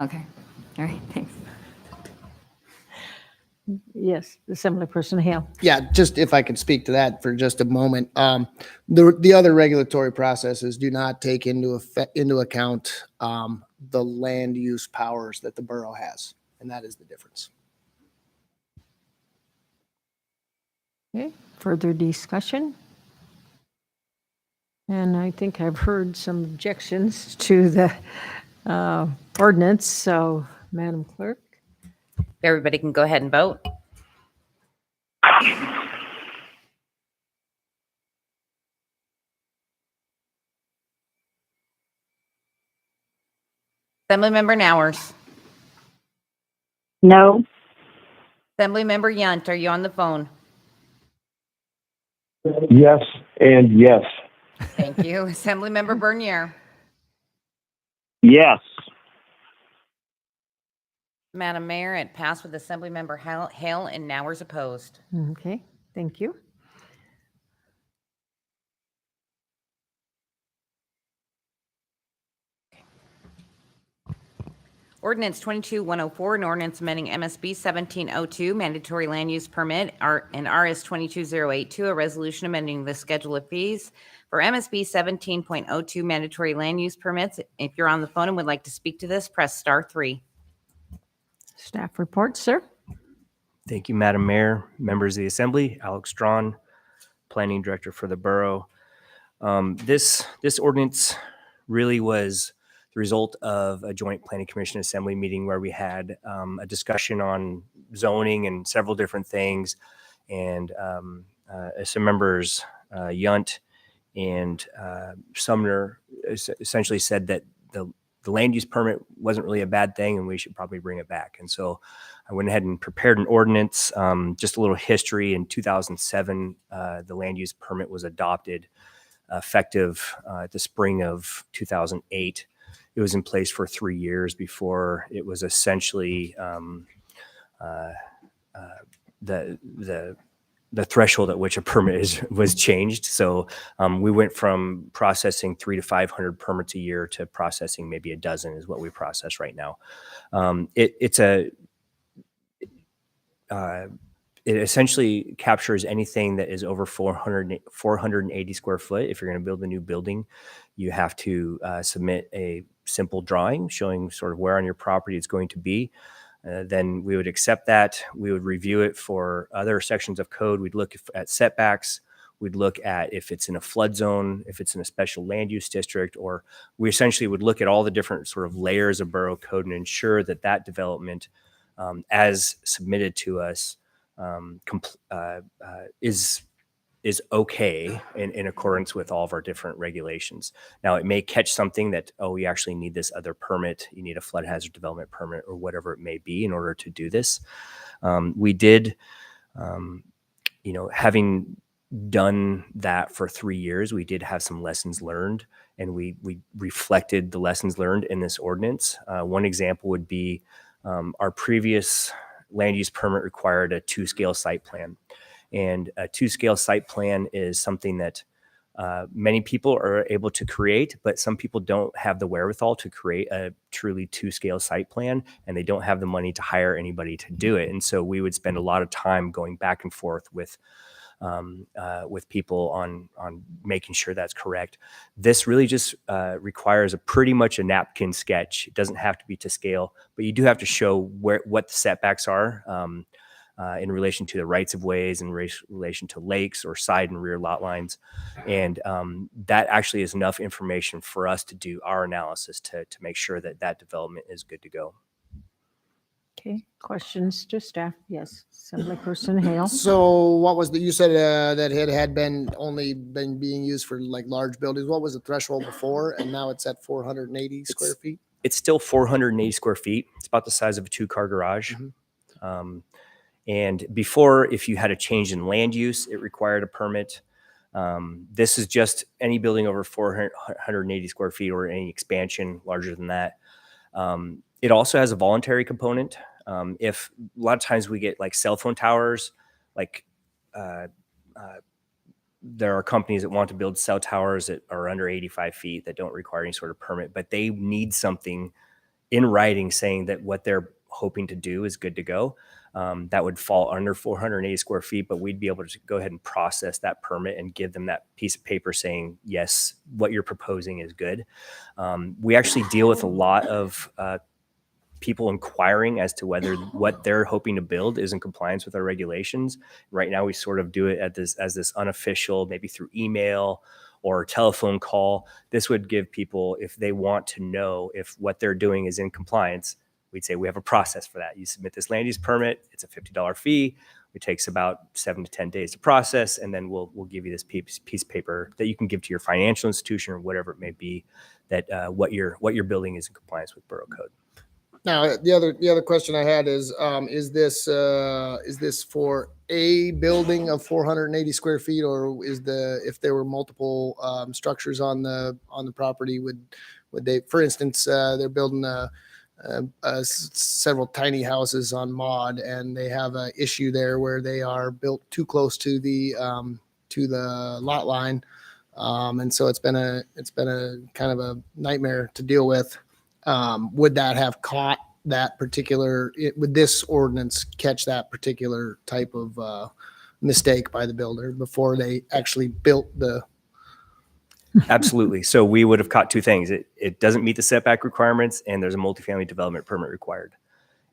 Okay. All right, thanks. Yes, Assemblyperson Hale. Yeah, just if I could speak to that for just a moment. The other regulatory processes do not take into account the land use powers that the borough has, and that is the difference. Okay, further discussion? And I think I've heard some objections to the ordinance, so Madam Clerk. Everybody can go ahead and vote. Assemblymember Nowers. No. Assemblymember Yunt, are you on the phone? Yes, and yes. Thank you. Assemblymember Bernier. Yes. Madam Mayor, it passed with Assemblymember Hale and Nowers opposed. Okay, thank you. Ordinance 22-104, an ordinance amending MSB 1702, mandatory land use permit, and RS 22082, a resolution amending the schedule of fees for MSB 17.02 mandatory land use permits. If you're on the phone and would like to speak to this, press *3. Staff report, sir. Thank you, Madam Mayor, members of the Assembly. Alex Strawn, Planning Director for the borough. This ordinance really was the result of a joint Planning Commission Assembly meeting where we had a discussion on zoning and several different things. And some members, Yunt and Sumner, essentially said that the land use permit wasn't really a bad thing and we should probably bring it back. And so I went ahead and prepared an ordinance. Just a little history. In 2007, the land use permit was adopted, effective at the spring of 2008. It was in place for 3 years before it was essentially the threshold at which a permit was changed. So we went from processing 300 to 500 permits a year to processing maybe a dozen is what we process right now. It essentially captures anything that is over 480 square foot. If you're going to build a new building, you have to submit a simple drawing showing sort of where on your property it's going to be. Then we would accept that. We would review it for other sections of code. We'd look at setbacks. We'd look at if it's in a flood zone, if it's in a special land use district, or we essentially would look at all the different sort of layers of borough code and ensure that that development, as submitted to us, is okay in accordance with all of our different regulations. Now, it may catch something that, oh, we actually need this other permit. You need a flood hazard development permit or whatever it may be in order to do this. We did, having done that for 3 years, we did have some lessons learned, and we reflected the lessons learned in this ordinance. One example would be our previous land use permit required a 2-scale site plan. And a 2-scale site plan is something that many people are able to create, but some people don't have the wherewithal to create a truly 2-scale site plan, and they don't have the money to hire anybody to do it. And so we would spend a lot of time going back and forth with with people on making sure that's correct. This really just requires pretty much a napkin sketch. It doesn't have to be to scale, but you do have to show what the setbacks are in relation to the rights of ways, in relation to lakes or side and rear lot lines. And that actually is enough information for us to do our analysis to make sure that that development is good to go. Okay, questions to staff? Yes, Assemblyperson Hale. So what was you said that it had only been being used for like large buildings. What was the threshold before? And now it's at 480 square feet? It's still 480 square feet. It's about the size of a 2-car garage. And before, if you had a change in land use, it required a permit. This is just any building over 480 square feet or any expansion larger than that. It also has a voluntary component. If a lot of times we get like cell phone towers, like there are companies that want to build cell towers that are under 85 feet that don't require any sort of permit, but they need something in writing saying that what they're hoping to do is good to go. That would fall under 480 square feet, but we'd be able to go ahead and process that permit and give them that piece of paper saying, yes, what you're proposing is good. We actually deal with a lot of people inquiring as to whether what they're hoping to build is in compliance with our regulations. Right now, we sort of do it as this unofficial, maybe through email or telephone call. This would give people, if they want to know if what they're doing is in compliance, we'd say we have a process for that. You submit this land use permit, it's a $50 fee. It takes about 7 to 10 days to process, and then we'll give you this piece of paper that you can give to your financial institution or whatever it may be, that what you're building is in compliance with borough code. Now, the other question I had is this for a building of 480 square feet, or if there were multiple structures on the property, would they, for instance, they're building several tiny houses on Maud, and they have an issue there where they are built too close to the lot line, and so it's been a kind of a nightmare to deal with. Would that have caught that particular? Would this ordinance catch that particular type of mistake by the builder before they actually built the? Absolutely. So we would have caught two things. It doesn't meet the setback requirements, and there's a multifamily development permit required.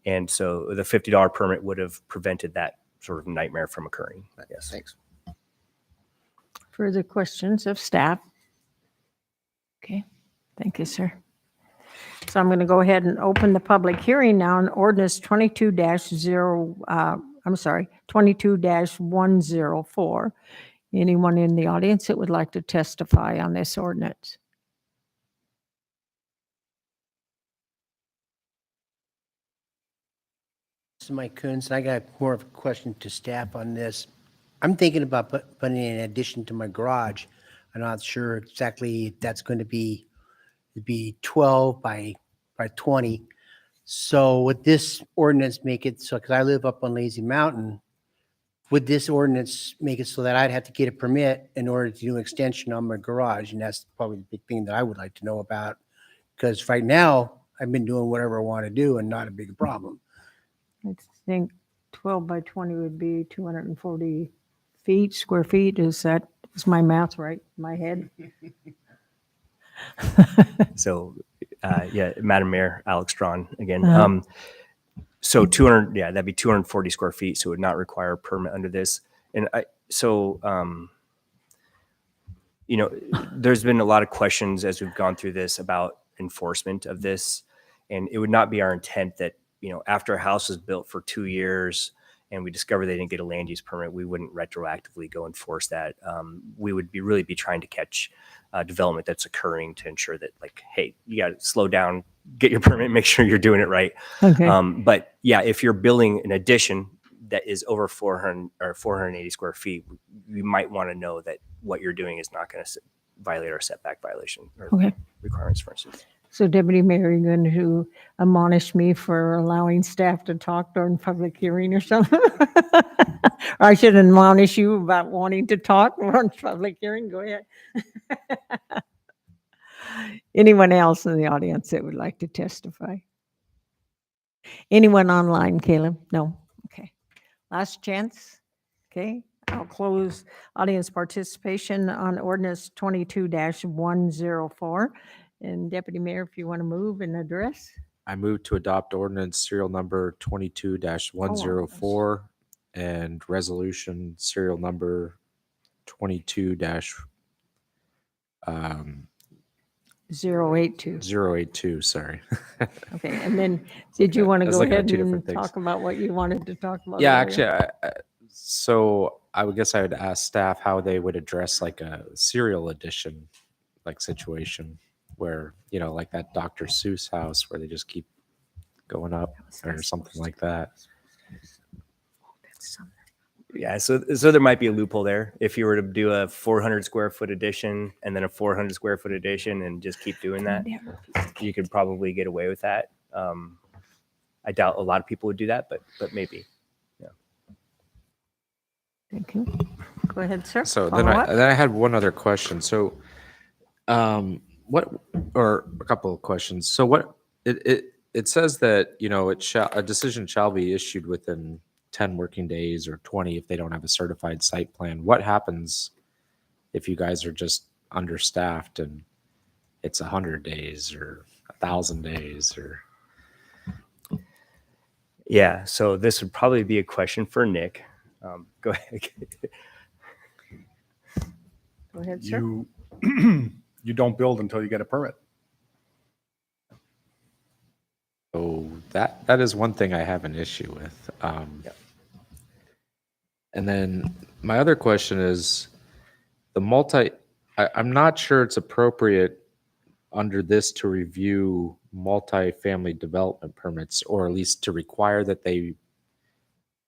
And so the $50 permit would have prevented that sort of nightmare from occurring. Yes. Thanks. Further questions of staff? Okay, thank you, sir. So I'm going to go ahead and open the public hearing now on ordinance 22-104. Anyone in the audience that would like to testify on this ordinance? This is Mike Coons, and I got more of a question to staff on this. I'm thinking about putting an addition to my garage. I'm not sure exactly if that's going to be 12 by 20. So would this ordinance make it so, because I live up on Lazy Mountain, would this ordinance make it so that I'd have to get a permit in order to do an extension on my garage? And that's probably the big thing that I would like to know about, because right now I've been doing whatever I want to do and not a big problem. I think 12 by 20 would be 240 square feet. Is my math right in my head? So, yeah, Madam Mayor, Alex Strawn again. So 200, yeah, that'd be 240 square feet. So it would not require a permit under this. And there's been a lot of questions as we've gone through this about enforcement of this. And it would not be our intent that, after a house is built for 2 years and we discover they didn't get a land use permit, we wouldn't retroactively go enforce that. We would really be trying to catch development that's occurring to ensure that, like, hey, you got to slow down, get your permit, make sure you're doing it right. Okay. But yeah, if you're building an addition that is over 400 or 480 square feet, you might want to know that what you're doing is not going to violate our setback violation or requirements, for instance. So Deputy Mayor, you're going to admonish me for allowing staff to talk during public hearing or something? Or I should admonish you about wanting to talk during public hearing? Go ahead. Anyone else in the audience that would like to testify? Anyone online, Caleb? No? Okay. Last chance? Okay. I'll close audience participation on ordinance 22-104. And Deputy Mayor, if you want to move and address. I move to adopt ordinance serial number 22-104 and resolution serial number 22 082. 082, sorry. Okay, and then did you Okay, want I to was go looking at ahead two different and things. talk about what you wanted to talk about? Yeah, earlier? actually, so I would guess I would ask staff how they would address like a serial edition like situation where, you know, like that Dr. Seuss house where they just keep going up or something like that. Yeah, so there might be a loophole there. If you were to do a 400 square foot addition and then a 400 square foot addition and just keep doing that, you could probably get away with that. I doubt a lot of people would do that, but maybe. Thank you. Go ahead, sir. So Follow up. then I had one other question. So, what, or a couple of questions. So what it says that, you know, a decision shall be issued within 10 working days or 20 if they don't have a certified site plan. What happens if you guys are just understaffed and it's 100 days or 1,000 days or? Yeah, so this would probably be a question for Nick. Go ahead. Go ahead, sir. You don't build until you get a permit. So that is one thing I have an issue with. And then my other question is I'm not sure it's appropriate under this to review multifamily development permits, or at least to require that they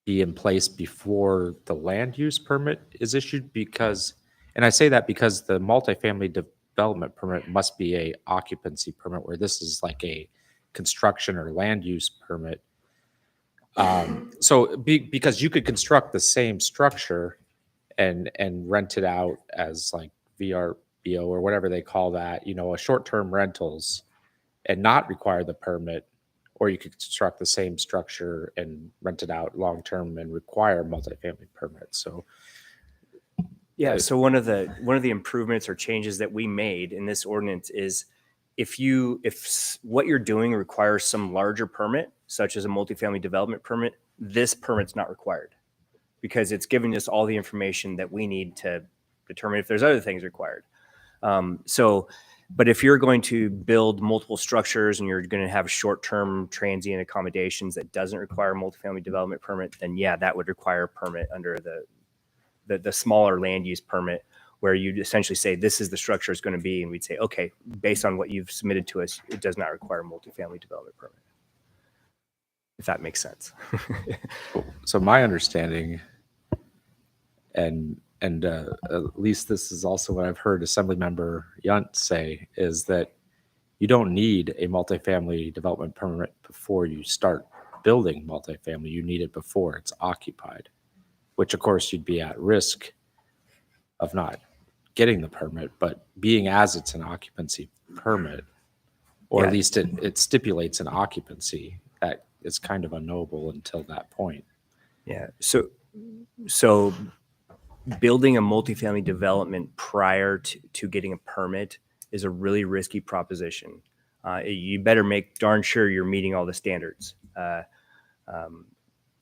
be in place before the land use permit is issued, because, and I say that because the multifamily development permit must be a occupancy permit, where this is like a construction or land use permit. Because you could construct the same structure and rent it out as like VRBO or whatever they call that, you know, a short-term rentals, and not require the permit, or you could construct the same structure and rent it out long-term and require multifamily permits. So yeah, so one of the improvements or changes that we made in this ordinance is if what you're doing requires some larger permit, such as a multifamily development permit, this permit's not required, because it's giving us all the information that we need to determine if there's other things required. But if you're going to build multiple structures and you're going to have short-term transient accommodations that doesn't require a multifamily development permit, then yeah, that would require a permit under the smaller land use permit, where you'd essentially say, this is the structure it's going to be. And we'd say, okay, based on what you've submitted to us, it does not require a multifamily development permit. If that makes sense. So my understanding, and at least this is also what I've heard Assemblymember Yunt say, is that you don't need a multifamily development permit before you start building multifamily. You need it before it's occupied, which of course you'd be at risk of not getting the permit, but being as it's an occupancy permit, or at least it stipulates an occupancy, that is kind of unknowable until that point. Yeah. So building a multifamily development prior to getting a permit is a really risky proposition. You better make darn sure you're meeting all the standards. I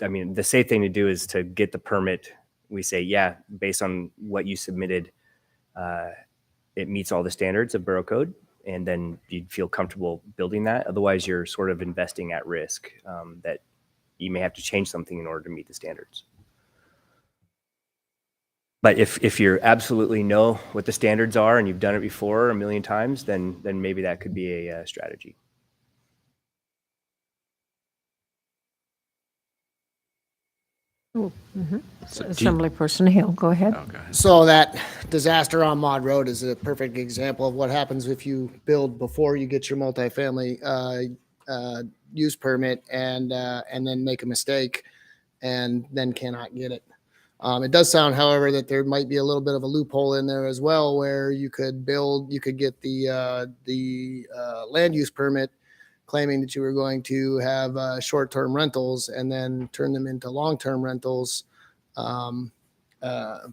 mean, the safe thing to do is to get the permit. We say, yeah, based on what you submitted, it meets all the standards of Borough Code, and then you'd feel comfortable building that. Otherwise, you're sort of investing at risk that you may have to change something in order to meet the standards. But if you absolutely know what the standards are and you've done it before a million times, then maybe that could be a strategy. Assemblyperson Hill, go ahead. So that disaster on Maud Road is a perfect example of what happens if you build before you get your multifamily use permit and then make a mistake and then cannot get it. It does sound, however, that there might be a little bit of a loophole in there as well, where you could get the land use permit claiming that you were going to have short-term rentals and then turn them into long-term rentals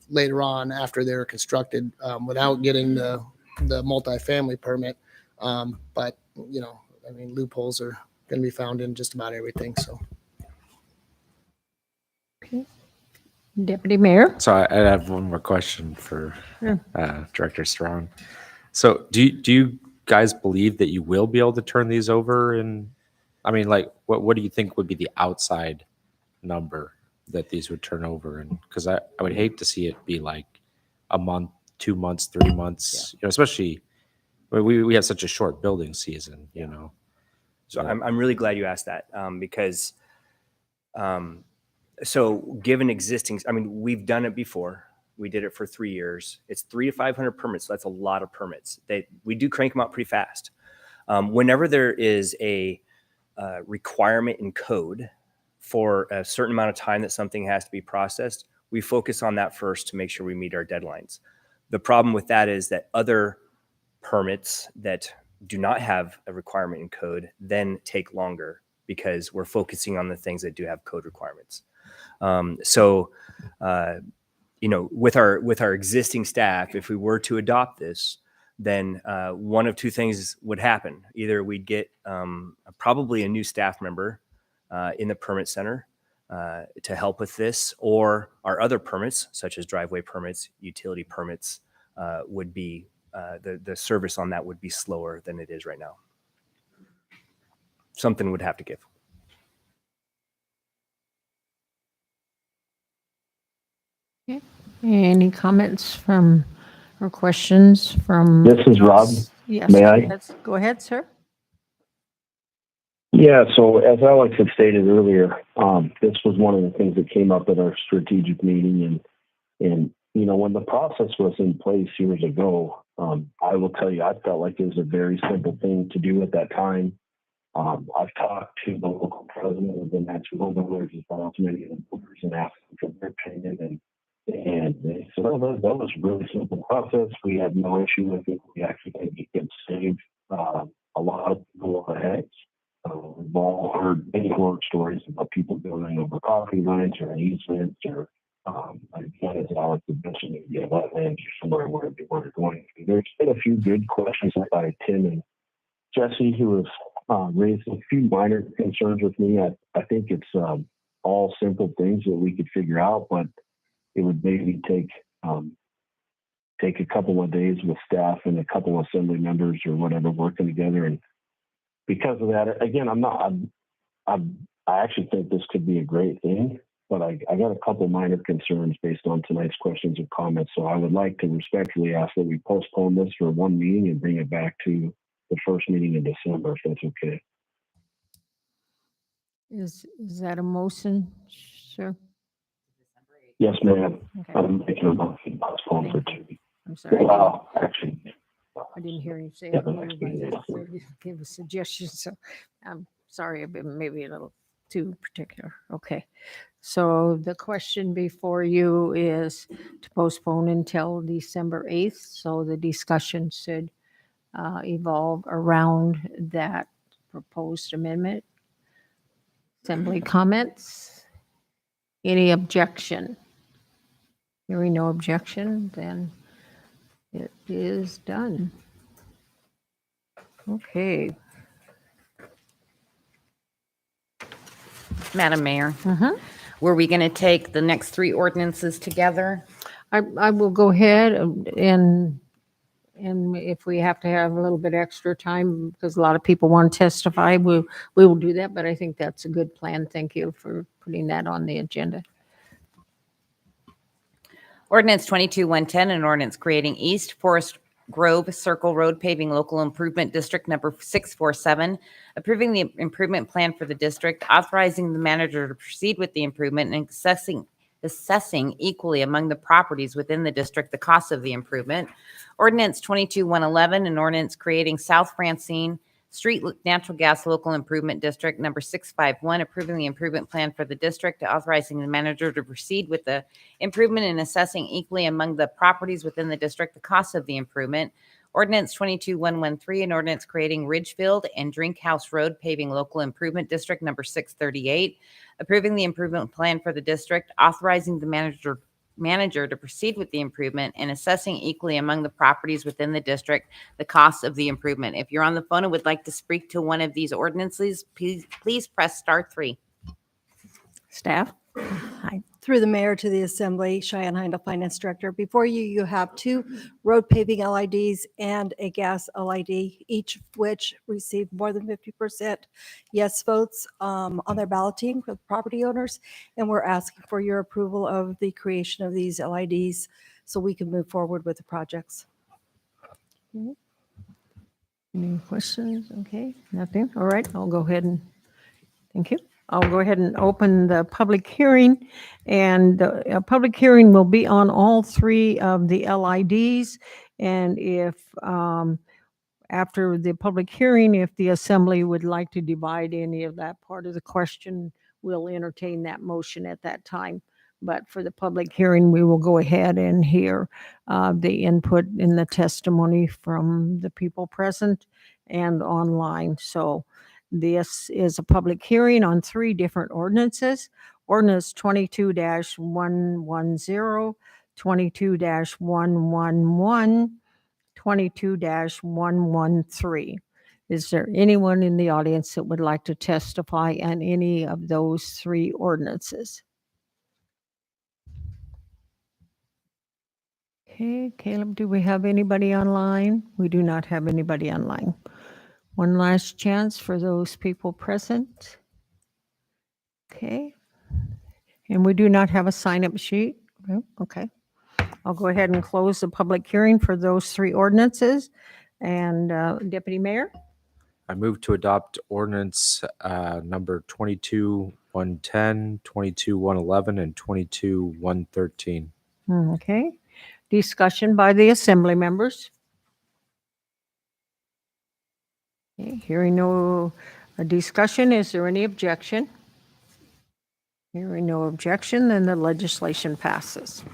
later on after they're constructed without getting the multifamily permit. But, you know, I mean, loopholes are going to be found in just about everything. So. Deputy Mayor? So I have one more question for Sure. Director Strong. So do you guys believe that you will be able to turn these over? And I mean, like, what do you think would be the outside number that these would turn over? And because I would hate to see it be like a month, 2 months, 3 months, you know, especially we have such a short building season, you know. So I'm really glad you asked that because so given existing, I mean, we've done it before. We did it for 3 years. It's 300 to 500 permits. So that's a lot of permits. We do crank them out pretty fast. Whenever there is a requirement in code for a certain amount of time that something has to be processed, we focus on that first to make sure we meet our deadlines. The problem with that is that other permits that do not have a requirement in code then take longer because we're focusing on the things that do have code requirements. You know, with our existing staff, if we were to adopt this, then one of two things would happen. Either we'd get probably a new staff member in the permit center to help with this, or our other permits, such as driveway permits, utility permits, would be the service on that would be slower than it is right now. Something would have to give. Okay. Any comments from or questions from? This is Rob. Yes. May I? Go ahead, sir. Yeah, so as Alex had stated earlier, this was one of the things that came up at our strategic meeting. And you know, when the process was in place years ago, I will tell you, I felt like it was a very simple thing to do at that time. I've talked to the local president of the natural builders as well as many of the builders and asked them for their opinion. And they said, oh, that was a really simple process. We had no issue with it. We actually think it can save a lot of people ahead. We've all heard many horror stories about people building over property lines or easements or again, as Alex had mentioned, wetlands or somewhere where they were going. There's been a few good questions by Tim and Jesse who have raised a few minor concerns with me. I think it's all simple things that we could figure out, but it would maybe take a couple of days with staff and a couple of assembly members or whatever working together. And because of that, again, I actually think this could be a great thing, but I got a couple minor concerns based on tonight's questions and comments. So I would like to respectfully ask that we postpone this for one meeting and bring it back to the first meeting in December, if that's okay. Is that a motion, sir? Yes, ma'am. Okay. I'm making a motion to postpone for 2 weeks. I'm sorry. Well, actually, I didn't hear you say yeah, it. the next meeting. You gave a suggestion, so I'm sorry, I've been maybe a little too particular. Okay. So the question before you is to postpone until December 8th. So the discussion should evolve around that proposed amendment. Assembly comments? Any objection? Hearing no objection, then it is done. Okay. Madam Mayor, were we going to take the next 3 ordinances together? I will go ahead and if we have to have a little bit extra time, because a lot of people want to testify, we will do that, but I think that's a good plan. Thank you for putting that on the agenda. Ordinance 22-110, an ordinance creating East Forest Grove Circle Road Paving Local Improvement District number 647, approving the improvement plan for the district, authorizing the manager to proceed with the improvement, and assessing equally among the properties within the district the cost of the improvement. Ordinance 22-111, an ordinance creating South Francine Street Natural Gas Local Improvement District number 651, approving the improvement plan for the district, authorizing the manager to proceed with the improvement and assessing equally among the properties within the district the cost of the improvement. Ordinance 22-113, an ordinance creating Ridgefield and Drink House Road Paving Local Improvement District number 638, approving the improvement plan for the district, authorizing the manager manager to proceed with the improvement and assessing equally among the properties within the district the cost of the improvement. If you're on the phone and would like to speak to one of these ordinances, please press *3. Staff? Hi. Through the mayor to the assembly, Cheyenne Heindel, Finance Director. Before you, you have 2 road paving LIDs and a gas LID, each of which received more than 50% yes votes on their balloting with property owners. And we're asking for your approval of the creation of these LIDs so we can move forward with the projects. Any questions? Okay, nothing. All right, I'll go ahead and, thank you. I'll go ahead and open the public hearing, and the public hearing will be on all 3 of the LIDs. And if, after the public hearing, if the assembly would like to divide any of that part of the question, we'll entertain that motion at that time. But for the public hearing, we will go ahead and hear the input in the testimony from the people present and online. So this is a public hearing on 3 different ordinances. Ordinance 22-110, 22-111, 22-113. Is there anyone in the audience that would like to testify on any of those 3 ordinances? Okay, Caleb, do we have anybody online? We do not have anybody online. One last chance for those people present. Okay. And we do not have a sign-up sheet. Okay. I'll go ahead and close the public hearing for those 3 ordinances. And Deputy Mayor? I move to adopt ordinance number 22-110, 22-111, and 22-113. Okay. Discussion by the assembly members. Okay, hearing no discussion, is there any objection? Hearing no objection, then the legislation passes.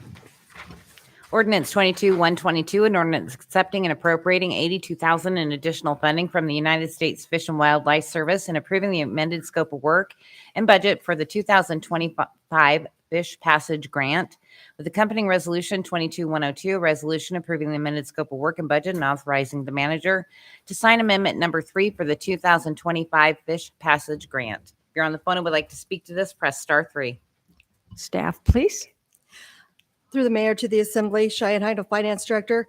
Ordinance 22-122, an ordinance accepting and appropriating $82,000 in additional funding from the United States Fish and Wildlife Service and approving the amended scope of work and budget for the 2025 Fish Passage Grant. With accompanying resolution 22-102, a resolution approving the amended scope of work and budget and authorizing the manager to sign amendment number 3 for the 2025 Fish Passage Grant. If you're on the phone and would like to speak to this, press *3. Staff, please. Through the mayor to the assembly, Cheyenne Heindel, Finance Director.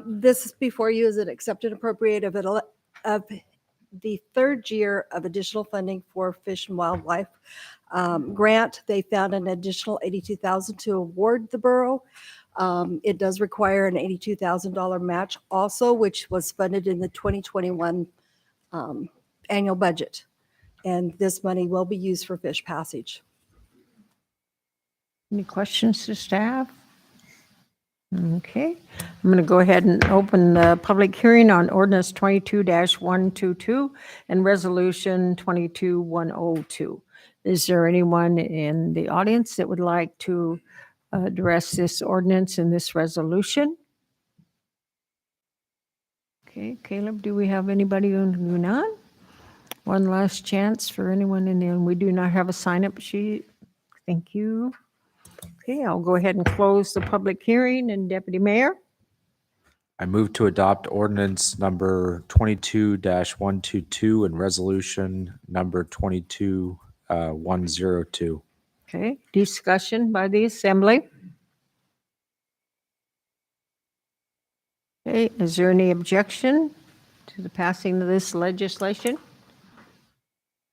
This before you is an accepted appropriate of the 3rd year of additional funding for Fish and Wildlife Grant. They found an additional $82,000 to award the borough. It does require an $82,000 match also, which was funded in the 2021 annual budget. And this money will be used for Fish Passage. Any questions to staff? Okay, I'm going to go ahead and open the public hearing on ordinance 22-122 and resolution 22-102. Is there anyone in the audience that would like to address this ordinance and this resolution? Okay, Caleb, do we have anybody who do not? One last chance for anyone in there. We do not have a sign-up sheet. Thank you. Okay, I'll go ahead and close the public hearing. And Deputy Mayor? I move to adopt ordinance number 22-122 and resolution number 22-102. Okay, discussion by the assembly. Okay, is there any objection to the passing of this legislation?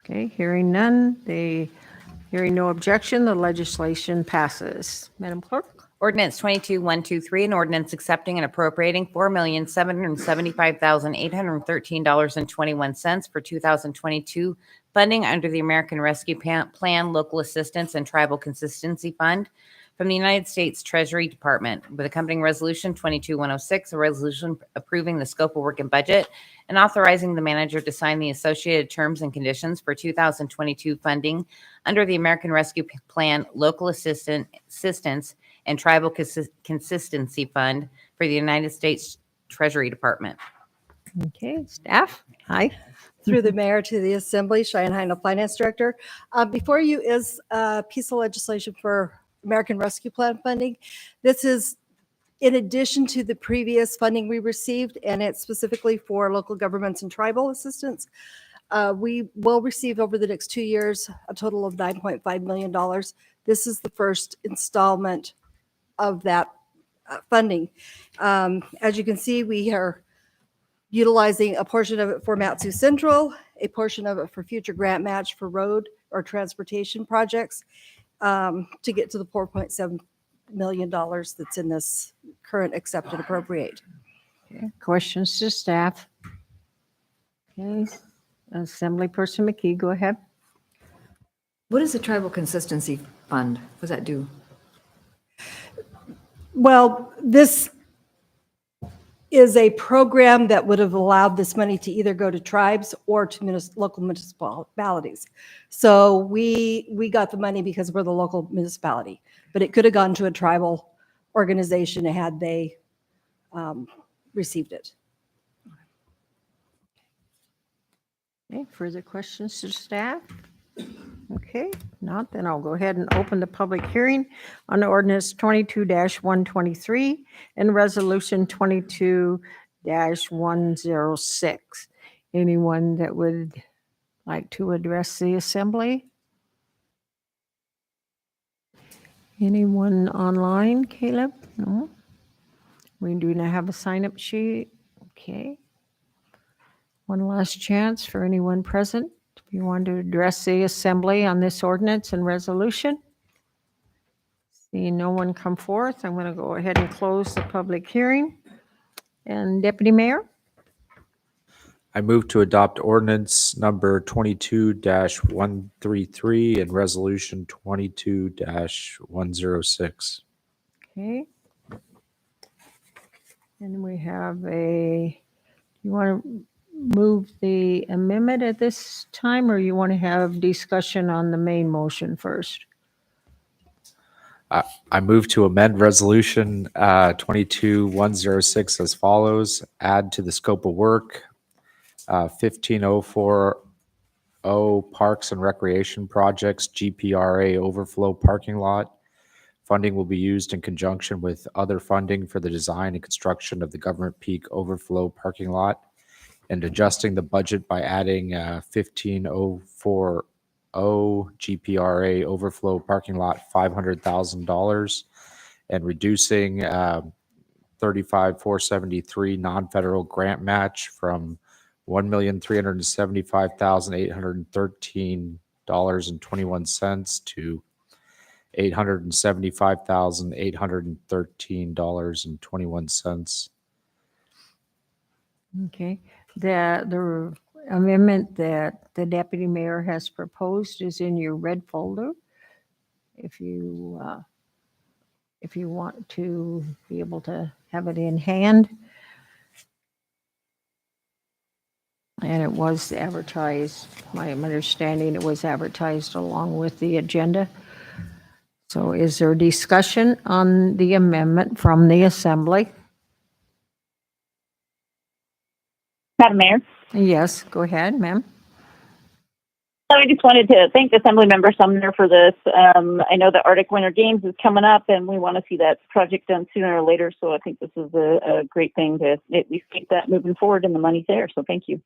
Okay, hearing none, hearing no objection, the legislation passes. Madam Clerk? Ordinance 22-123, an ordinance accepting and appropriating $4,775,813.21 for 2022 funding under the American Rescue Plan Local Assistance and Tribal Consistency Fund from the United States Treasury Department. With accompanying resolution 22-106, a resolution approving the scope of work and budget and authorizing the manager to sign the associated terms and conditions for 2022 funding under the American Rescue Plan Local Assistance and Tribal Consistency Fund for the United States Treasury Department. Okay, staff? Hi. Through the mayor to the assembly, Cheyenne Heindel, Finance Director. Before you is a piece of legislation for American Rescue Plan funding. This is in addition to the previous funding we received, and it's specifically for local governments and tribal assistance. We will receive over the next 2 years a total of $9.5 million. This is the first installment of that funding. As you can see, we are utilizing a portion of it for Matsu Central, a portion of it for future grant match for road or transportation projects, to get to the $4.7 million that's in this current accepted appropriate. Okay. Questions to staff? Okay. Assemblyperson McKee, go ahead. What is the Tribal Consistency Fund? What does that do? Well, this is a program that would have allowed this money to either go to tribes or to local municipalities. So we got the money because we're the local municipality, but it could have gone to a tribal organization had they received it. Okay, further questions to staff? Okay, not, then I'll go ahead and open the public hearing on ordinance 22-123 and resolution 22-106. Anyone that would like to address the assembly? Anyone online, Caleb? No? We do not have a sign-up sheet. Okay. One last chance for anyone present. If you want to address the assembly on this ordinance and resolution. Seeing no one come forth, I'm going to go ahead and close the public hearing. And Deputy Mayor? I move to adopt ordinance number 22-133 and resolution 22-106. Okay. And we have you want to move the amendment at this time, or you want to have discussion on the main motion first? I move to amend resolution 22-106 as follows. Add to the scope of work 15040 Parks and Recreation Projects GPRA overflow parking lot. Funding will be used in conjunction with other funding for the design and construction of the Government Peak overflow parking lot, and adjusting the budget by adding 15040 GPRA overflow parking lot $500,000 and reducing 35,473 non-federal grant match from $1,375,813.21 to $875,813.21. Okay. The amendment that the deputy mayor has proposed is in your red folder. If you want to be able to have it in hand. And it was advertised, my understanding, it was advertised along with the agenda. So is there discussion on the amendment from the assembly? Madam Mayor? Yes, go ahead, ma'am. So I just wanted to thank Assemblymember Sumner for this. I know the Arctic Winter Games is coming up, and we want to see that project done sooner or later. So I think this is a great thing to at least keep that moving forward, and the money's there. So thank you.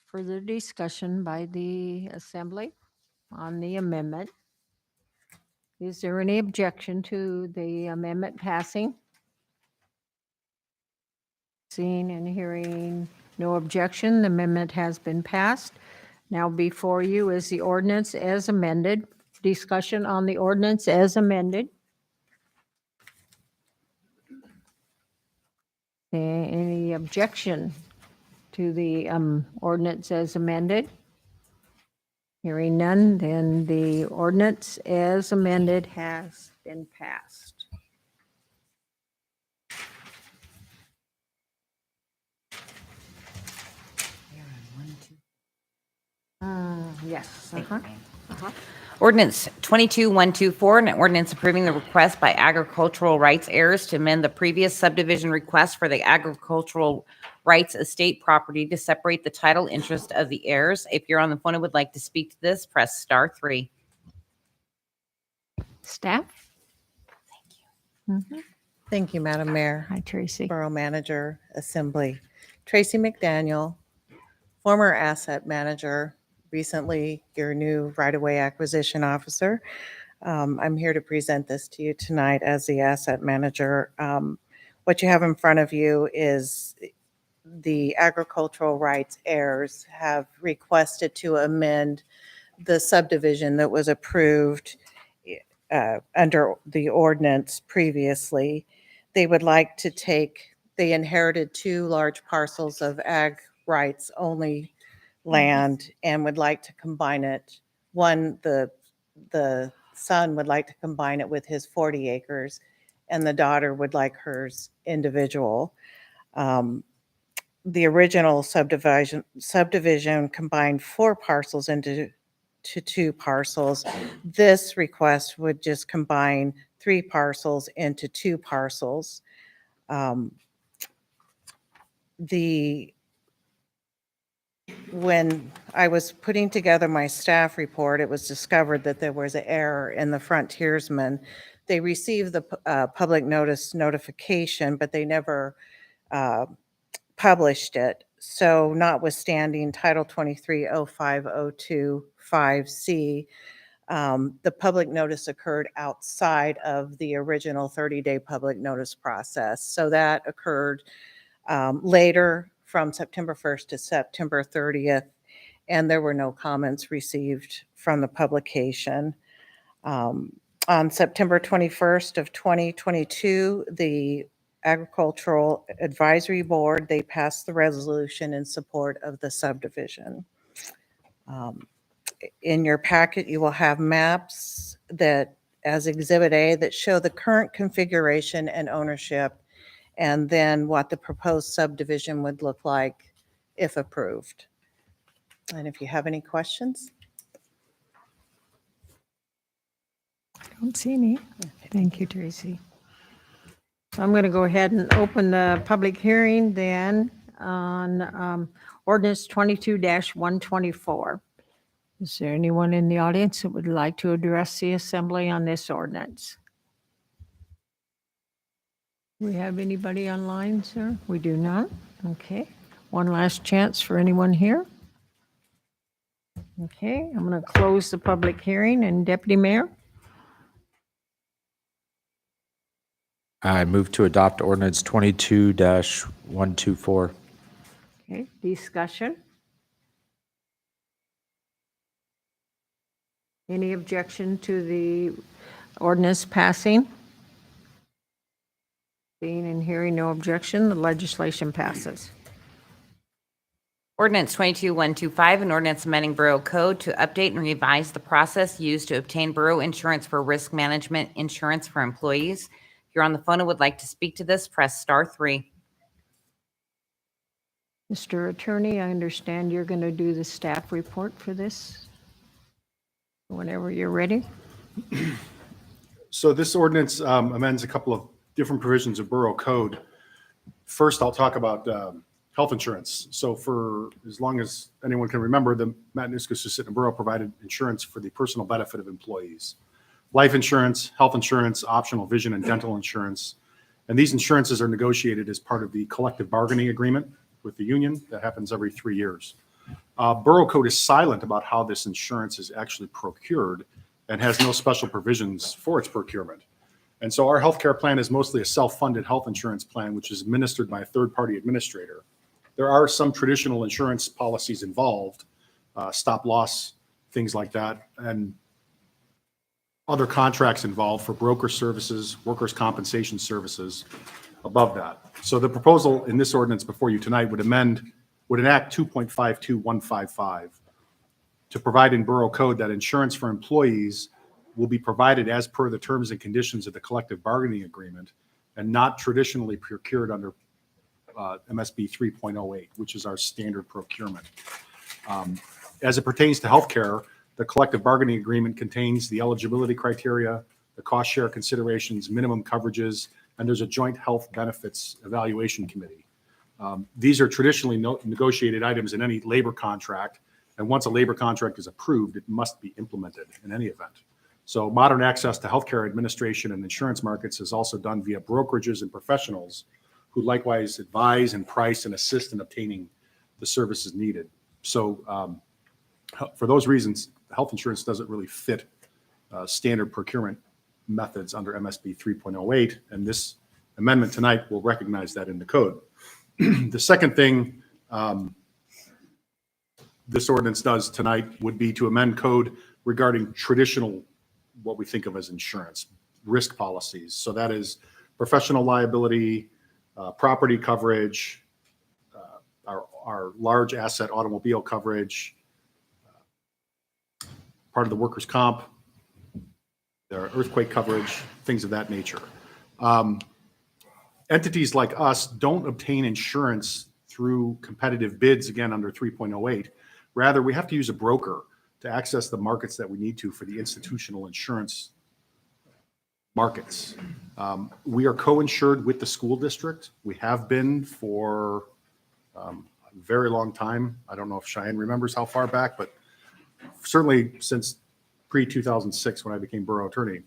Further discussion by the assembly on the amendment. Is there any objection to the amendment passing? Seeing and hearing no objection, the amendment has been passed. Now before you is the ordinance as amended. Discussion on the ordinance as amended. Any objection to the ordinance as amended? Hearing none, then the ordinance as amended has been passed. Yes. Ordinance 22-124, an ordinance approving the request by agricultural rights heirs to amend the previous subdivision request for the agricultural rights estate property to separate the title interest of the heirs. If you're on the phone and would like to speak to this, press *3. Staff? Mhm. Thank you, Madam Mayor. Hi, Tracy. Borough Manager, Assembly. Tracy McDaniel, former asset manager, recently your new right-of-way acquisition officer. I'm here to present this to you tonight as the asset manager. What you have in front of you is the agricultural rights heirs have requested to amend the subdivision that was approved under the ordinance previously. They would like to they inherited two large parcels of ag rights only land and would like to combine it. One, the son would like to combine it with his 40 acres, and the daughter would like hers individual. The original subdivision combined 4 parcels into 2 parcels. This request would just combine 3 parcels into 2 parcels. When I was putting together my staff report, it was discovered that there was an error in the frontiersman. They received the public notice notification, but they never published it. So notwithstanding Title 23-0502-5C, the public notice occurred outside of the original 30-day public notice process. So that occurred later from September 1st to September 30th, and there were no comments received from the publication. On September 21st of 2022, the Agricultural Advisory Board, they passed the resolution in support of the subdivision. In your packet, you will have maps that, as Exhibit A, that show the current configuration and ownership, and then what the proposed subdivision would look like if approved. And if you have any questions? I don't see any. Thank you, Tracy. I'm going to go ahead and open the public hearing then on ordinance 22-124. Is there anyone in the audience that would like to address the assembly on this ordinance? Do we have anybody online, sir? We do not. Okay. One last chance for anyone here. Okay, I'm going to close the public hearing. And Deputy Mayor? I move to adopt ordinance 22-124. Okay, discussion? Any objection to the ordinance passing? Seeing and hearing no objection, the legislation passes. Ordinance 22-125, an ordinance amending Borough Code to update and revise the process used to obtain borough insurance for risk management insurance for employees. If you're on the phone and would like to speak to this, press *3. Mr. Attorney, I understand you're going to do the staff report for this whenever you're ready. So this ordinance amends a couple of different provisions of Borough Code. First, I'll talk about health insurance. So for as long as anyone can remember, the Matanuska-Susitna Borough provided insurance for the personal benefit of employees. Life insurance, health insurance, optional vision and dental insurance. And these insurances are negotiated as part of the collective bargaining agreement with the union that happens every 3 years. Borough Code is silent about how this insurance is actually procured and has no special provisions for its procurement. And so our healthcare plan is mostly a self-funded health insurance plan, which is administered by a third-party administrator. There are some traditional insurance policies involved, stop loss, things like that, and other contracts involved for broker services, workers' compensation services above that. So the proposal in this ordinance before you tonight would enact 2.52155 to provide in Borough Code that insurance for employees will be provided as per the terms and conditions of the collective bargaining agreement and not traditionally procured under MSB 3.08, which is our standard procurement. As it pertains to healthcare, the collective bargaining agreement contains the eligibility criteria, the cost share considerations, minimum coverages, and there's a joint health benefits evaluation committee. These are traditionally negotiated items in any labor contract, and once a labor contract is approved, it must be implemented in any event. So modern access to healthcare administration and insurance markets is also done via brokerages and professionals who likewise advise and price and assist in obtaining the services needed. So for those reasons, health insurance doesn't really fit standard procurement methods under MSB 3.08, and this amendment tonight will recognize that in the code. The second thing this ordinance does tonight would be to amend code regarding traditional, what we think of as insurance, risk policies. So that is professional liability, property coverage, our large asset automobile coverage, part of the workers' comp, there are earthquake coverage, things of that nature. Entities like us don't obtain insurance through competitive bids, again, under 3.08. Rather, we have to use a broker to access the markets that we need to for the institutional insurance markets. We are co-insured with the school district. We have been for a very long time. I don't know if Cheyenne remembers how far back, but certainly since pre-2006 when I became borough attorney.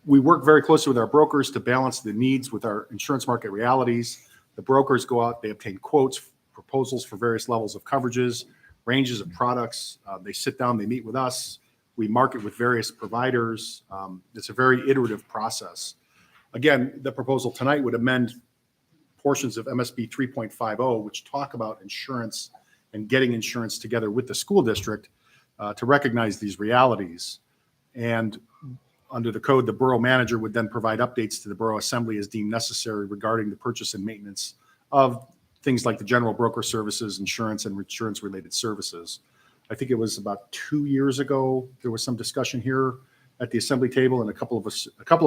We work very closely with our brokers to balance the needs with our insurance market realities. The brokers go out, they obtain quotes, proposals for various levels of coverages, ranges of products. They sit down, they meet with us. We market with various providers. It's a very iterative process. Again, the proposal tonight would amend portions of MSB 3.50, which talk about insurance and getting insurance together with the school district to recognize these realities. And under the code, the borough manager would then provide updates to the borough assembly as deemed necessary regarding the purchase and maintenance of things like the general broker services, insurance, and insurance related services. I think it was about 2 years ago, there was some discussion here at the assembly table, and a couple of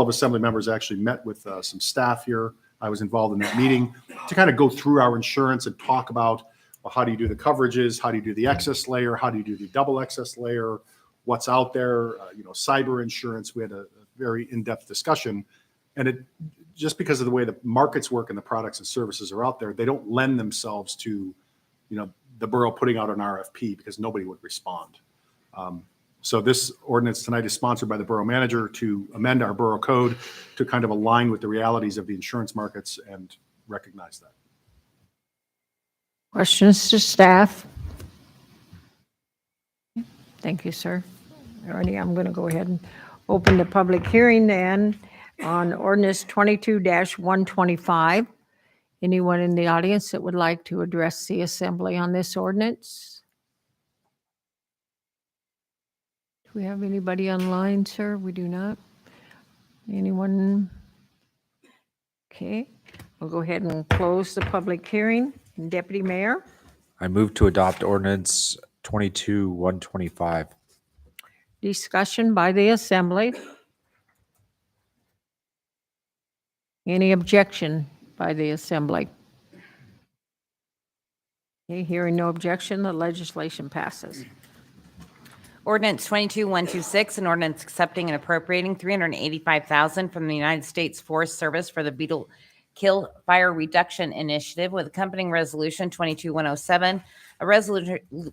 assembly members actually met with some staff here. I was involved in that meeting to kind of go through our insurance and talk about, well, how do you do the coverages? How do you do the excess layer? How do you do the double excess layer? What's out there, cyber insurance. We had a very in-depth discussion, and it just because of the way the markets work and the products and services are out there, they don't lend themselves to, the borough putting out an RFP because nobody would respond. So this ordinance tonight is sponsored by the borough manager to amend our borough code to kind of align with the realities of the insurance markets and recognize that. Questions to staff? Thank you, sir. Alrighty, I'm going to go ahead and open the public hearing then on ordinance 22-125. Anyone in the audience that would like to address the assembly on this ordinance? Do we have anybody online, sir? We do not. Anyone? Okay, we'll go ahead and close the public hearing. And Deputy Mayor? I move to adopt ordinance 22-125. Discussion by the assembly. Any objection by the assembly? Okay, hearing no objection, the legislation passes. Ordinance 22-126, an ordinance accepting and appropriating $385,000 from the United States Forest Service for the Beetle Kill Fire Reduction Initiative with accompanying resolution 22-107, a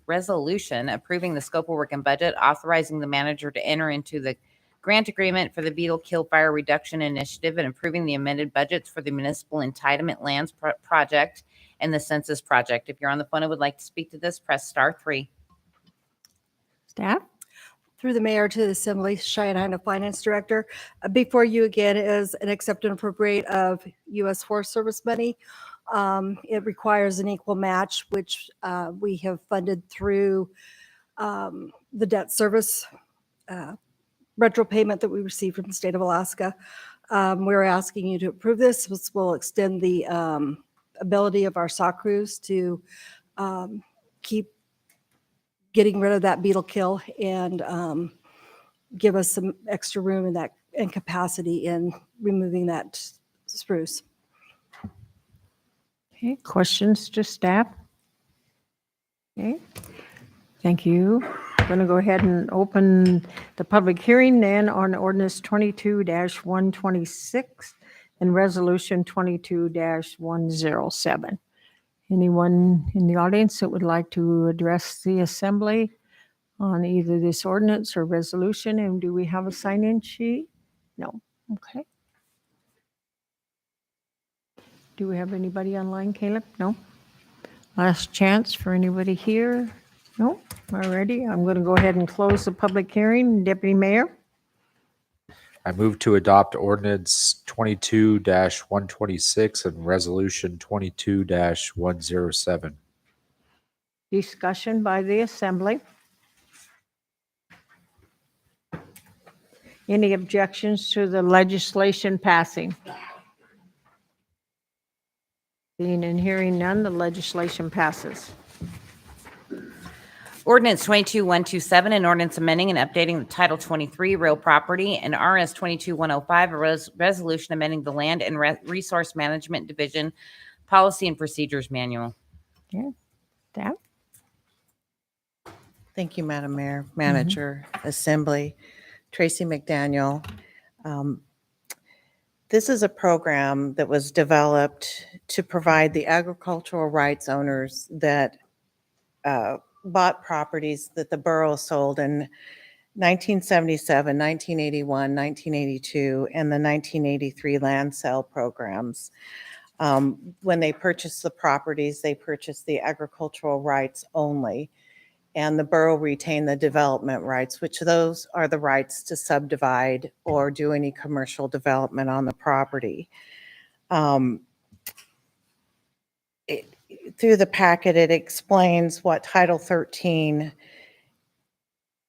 resolution approving the scope of work and budget, authorizing the manager to enter into the grant agreement for the Beetle Kill Fire Reduction Initiative and approving the amended budgets for the municipal entitlement lands project and the census project. If you're on the phone and would like to speak to this, press *3. Staff? Through the mayor to the assembly, Cheyenne Finance Director. Before you again is an accept and appropriate of U.S. Forest Service money. It requires an equal match, which we have funded through the debt service retro payment that we received from the state of Alaska. We're asking you to approve this. This will extend the ability of our saw crews to keep getting rid of that beetle kill and give us some extra room in that and capacity in removing that spruce. Okay, questions to staff? Okay, thank you. I'm going to go ahead and open the public hearing then on ordinance 22-126 and resolution 22-107. Anyone in the audience that would like to address the assembly on either this ordinance or resolution? And do we have a sign-in sheet? No. Okay. Do we have anybody online, Caleb? No? Last chance for anybody here? No? Alrighty, I'm going to go ahead and close the public hearing. Deputy Mayor? I move to adopt ordinance 22-126 and resolution 22-107. Discussion by the Assembly. Any objections to the legislation passing? Seeing and hearing none, the legislation passes. Ordinance 22127, an ordinance amending and updating the Title 23 real property and RS 22105, a resolution amending the Land and Resource Management Division Policy and Procedures Manual. Yeah. Deb? Thank you, Madam Mayor, Manager, Assembly, Tracy McDaniel. This is a program that was developed to provide the agricultural rights owners that bought properties that the borough sold in 1977, 1981, 1982, and the 1983 land sale programs. When they purchased the properties, they purchased the agricultural rights only, and the borough retained the development rights, which those are the rights to subdivide or do any commercial development on the property. Through the packet, it explains what Title 13,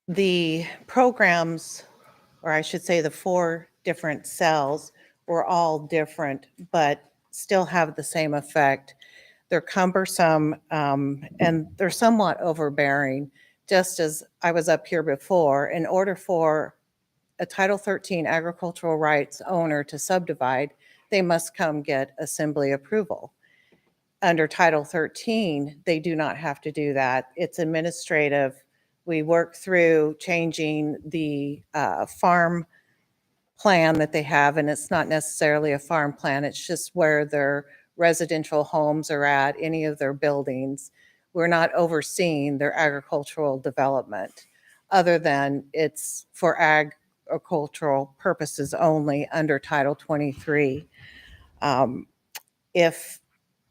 the programs, or I should say the 4 different cells, were all different, but still have the same effect. They're cumbersome and they're somewhat overbearing. Just as I was up here before, in order for a Title 13 agricultural rights owner to subdivide, they must come get assembly approval. Under Title 13, they do not have to do that. It's administrative. We work through changing the farm plan that they have, and it's not necessarily a farm plan. It's just where their residential homes are at, any of their buildings. We're not overseeing their agricultural development, other than it's for agricultural purposes only under Title 23. If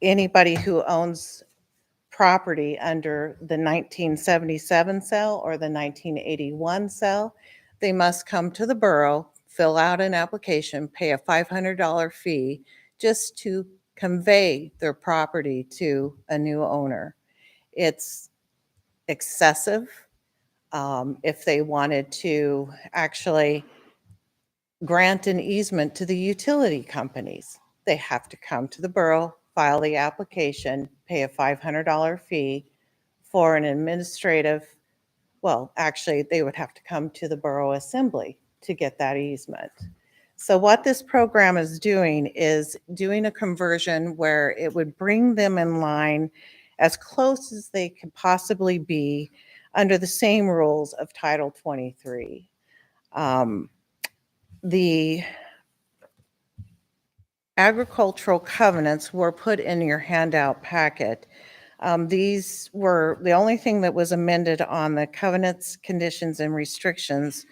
anybody who owns property under the 1977 cell or the 1981 cell, they must come to the borough, fill out an application, pay a $500 fee just to convey their property to a new owner. It's excessive. If they wanted to actually grant an easement to the utility companies, they have to come to the borough, file the application, pay a $500 fee for an administrative, well, actually, they would have to come to the borough assembly to get that easement. So what this program is doing a conversion where it would bring them in line as close as they could possibly be under the same rules of Title 23. The agricultural covenants were put in your handout packet. These were, the only thing that was amended on the covenants, conditions, and restrictions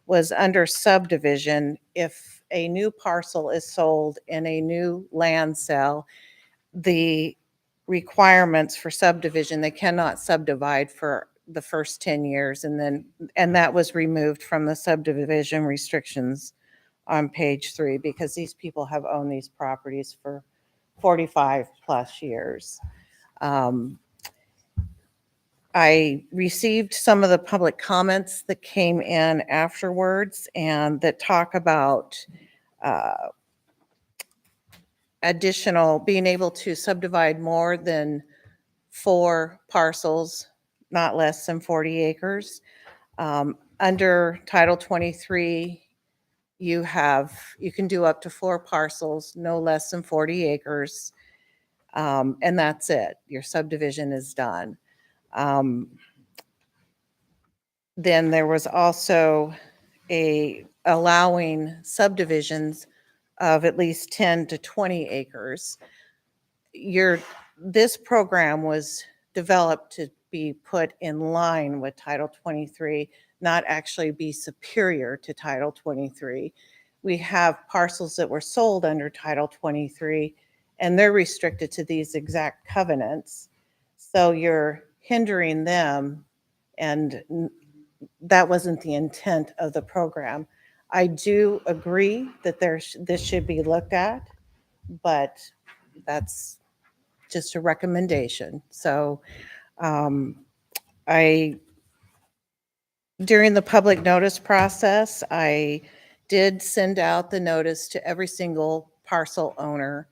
was under subdivision. If a new parcel is sold in a new land sale, the requirements for subdivision, they cannot subdivide for the first 10 years, and that was removed from the subdivision restrictions on page 3, because these people have owned these properties for 45 plus years. I received some of the public comments that came in afterwards and that talk about additional, being able to subdivide more than 4 parcels, not less than 40 acres. Under Title 23, you can do up to 4 parcels, no less than 40 acres, and that's it. Your subdivision is done. Then there was also allowing subdivisions of at least 10 to 20 acres. This program was developed to be put in line with Title 23, not actually be superior to Title 23. We have parcels that were sold under Title 23, and they're restricted to these exact covenants. So you're hindering them, and that wasn't the intent of the program. I do agree that this should be looked at, but that's just a recommendation. So during the public notice process, I did send out the notice to every single parcel owner,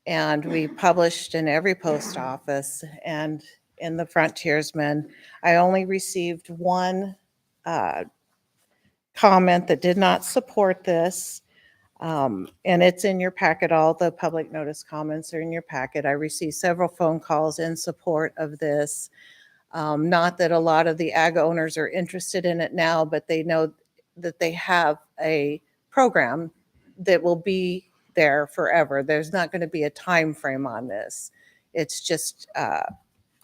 and we published in every post office and in the Frontiersman. I only received one comment that did not support this. And it's in your packet. All the public notice comments are in your packet. I received several phone calls in support of this. Not that a lot of the ag owners are interested in it now, but they know that they have a program that will be there forever. There's not going to be a time frame on this. It's just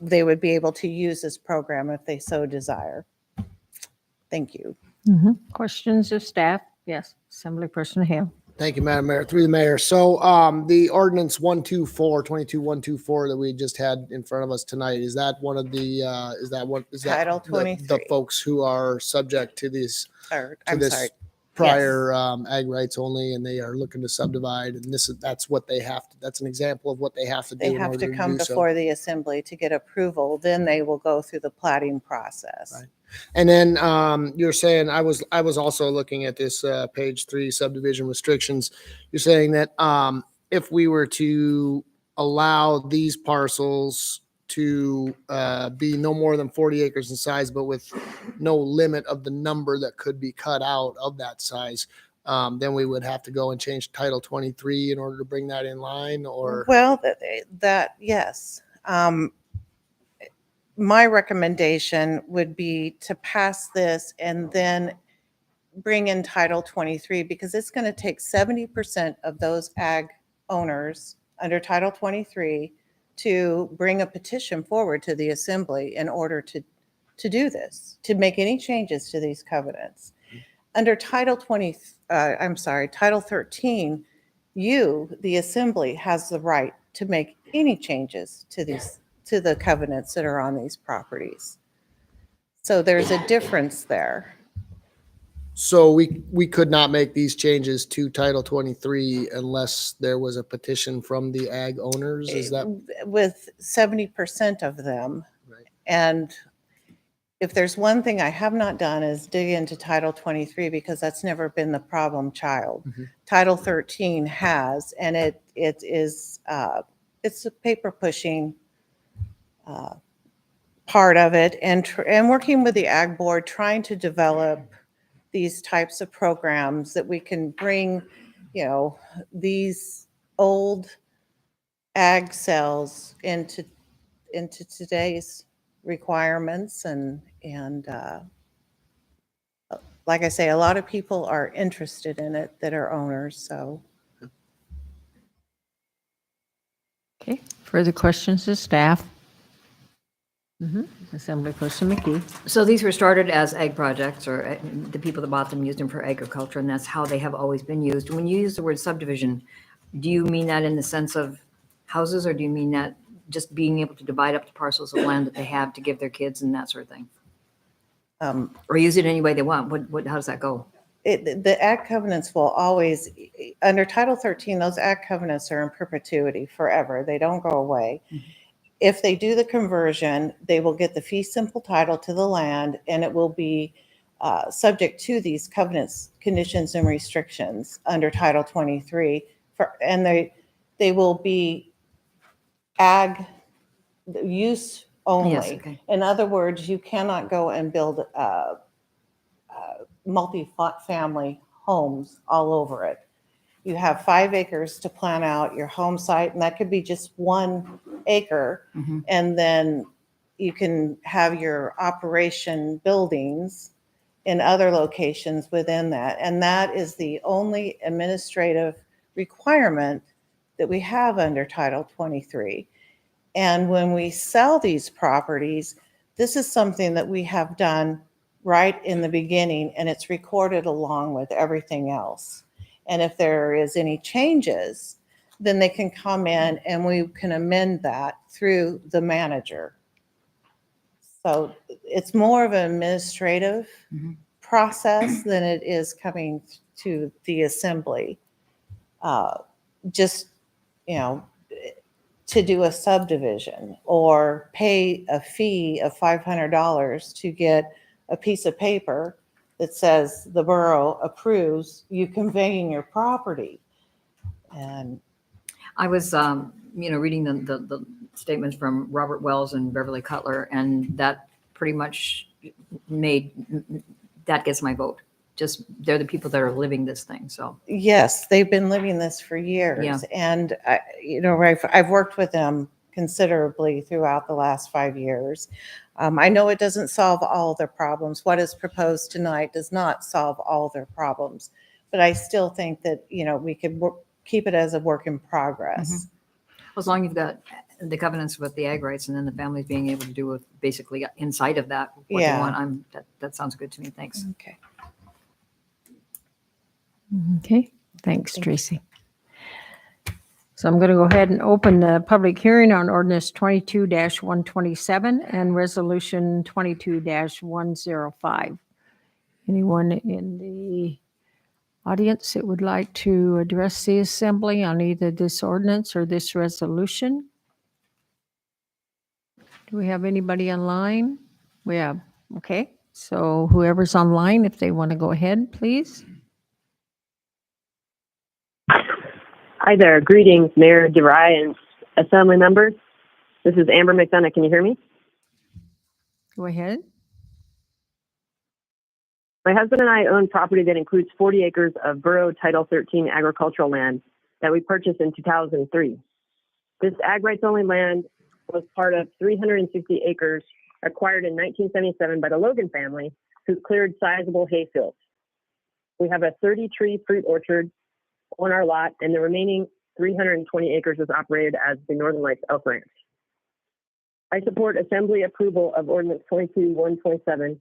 they would be able to use this program if they so desire. Thank you. Questions of staff? Yes, Assemblyperson Hale. Thank you, Madam Mayor. Through the mayor. So the ordinance 124 that we just had in front of us tonight, is that one of the, is that Title the 23. folks who are subject to this, Or, to I'm this sorry. prior ag rights only, and they are looking to subdivide, and that's what they have to, that's an example of what they have to do They in have order to to come do so. before the assembly to get approval. Then they will go through the plating process. Right. And then you're saying, I was also looking at this page 3 subdivision restrictions. You're saying that if we were to allow these parcels to be no more than 40 acres in size, but with no limit of the number that could be cut out of that size, then we would have to go and change Title 23 in order to bring that in line, or? Well, yes. My recommendation would be to pass this and then bring in Title 23, because it's going to take 70% of those ag owners under Title 23 to bring a petition forward to the assembly in order to do this, to make any changes to these covenants. Under Title 13, you, the assembly, has the right to make any changes to the covenants that are on these properties. So there's a difference there. So we could not make these changes to Title 23 unless there was a petition from the ag owners? Is that? With 70% of them. Right. And if there's one thing I have not done is dig into Title 23, because that's never been the problem child. Title 13 has, and it is, it's a paper pushing part of it, and working with the ag board, trying to develop these types of programs that we can bring, these old ag cells into today's requirements, and like I say, a lot of people are interested in it that are owners. So Okay, further questions of staff? Assemblyperson McKee. So these were started as egg projects, or the people that bought them used them for agriculture, and that's how they have always been used. When you use the word subdivision, do you mean that in the sense of houses, or do you mean that just being able to divide up the parcels of land that they have to give their kids and that sort of thing? Or use it any way they want? How does that go? the ag covenants will always, under Title 13, those ag covenants are in perpetuity forever. They don't go away. If they do the conversion, they will get the fee simple title to the land, and it will be subject to these covenants, conditions, and restrictions under Title 23. And they will be ag use only. Yes, okay. In other words, you cannot go and build multi-family homes all over it. You have 5 acres to plan out your home site, and that could be just 1 acre. And then you can have your operation buildings in other locations within that. And that is the only administrative requirement that we have under Title 23. And when we sell these properties, This is something that we have done right in the beginning, and it's recorded along with everything else. And if there is any changes, then they can come in and we can amend that through the manager. So it's more of an administrative process than it is coming to the assembly. Just, you know, to do a subdivision or pay a fee of $500 to get a piece of paper that says the borough approves you conveying your property. And I was, reading the statements from Robert Wells and Beverly Cutler, and that pretty much that gets my vote. Just, they're the people that are living this thing, so. yes, they've been living this for years. Yeah. And, I've worked with them considerably throughout the last 5 years. I know it doesn't solve all their problems. What is proposed tonight does not solve all their problems. But I still think that, we could keep it as a work in progress. As long as you've got the covenants with the ag rights and then the families being able to do with basically inside of that what Yeah. they want, that sounds good to me. Thanks. Okay. Okay, thanks, Tracy. So I'm going to go ahead and open the public hearing on ordinance 22-127 and resolution 22-105. Anyone in the audience that would like to address the assembly on either this ordinance or this resolution? Do we have anybody online? We have, okay. So whoever's online, if they want to go ahead, please. Hi there. Greetings, Mayor DeVry and Assembly members. This is Amber McDonough. Can you hear me? Go ahead. My husband and I own property that includes 40 acres of Borough Title 13 agricultural land that we purchased in 2003. This ag rights only land was part of 360 acres acquired in 1977 by the Logan family, who cleared sizable hay fields. We have a 30-tree fruit orchard on our lot, and the remaining 320 acres is operated as the Northern Lights Elk Ranch. I support Assembly approval of Ordinance 22-127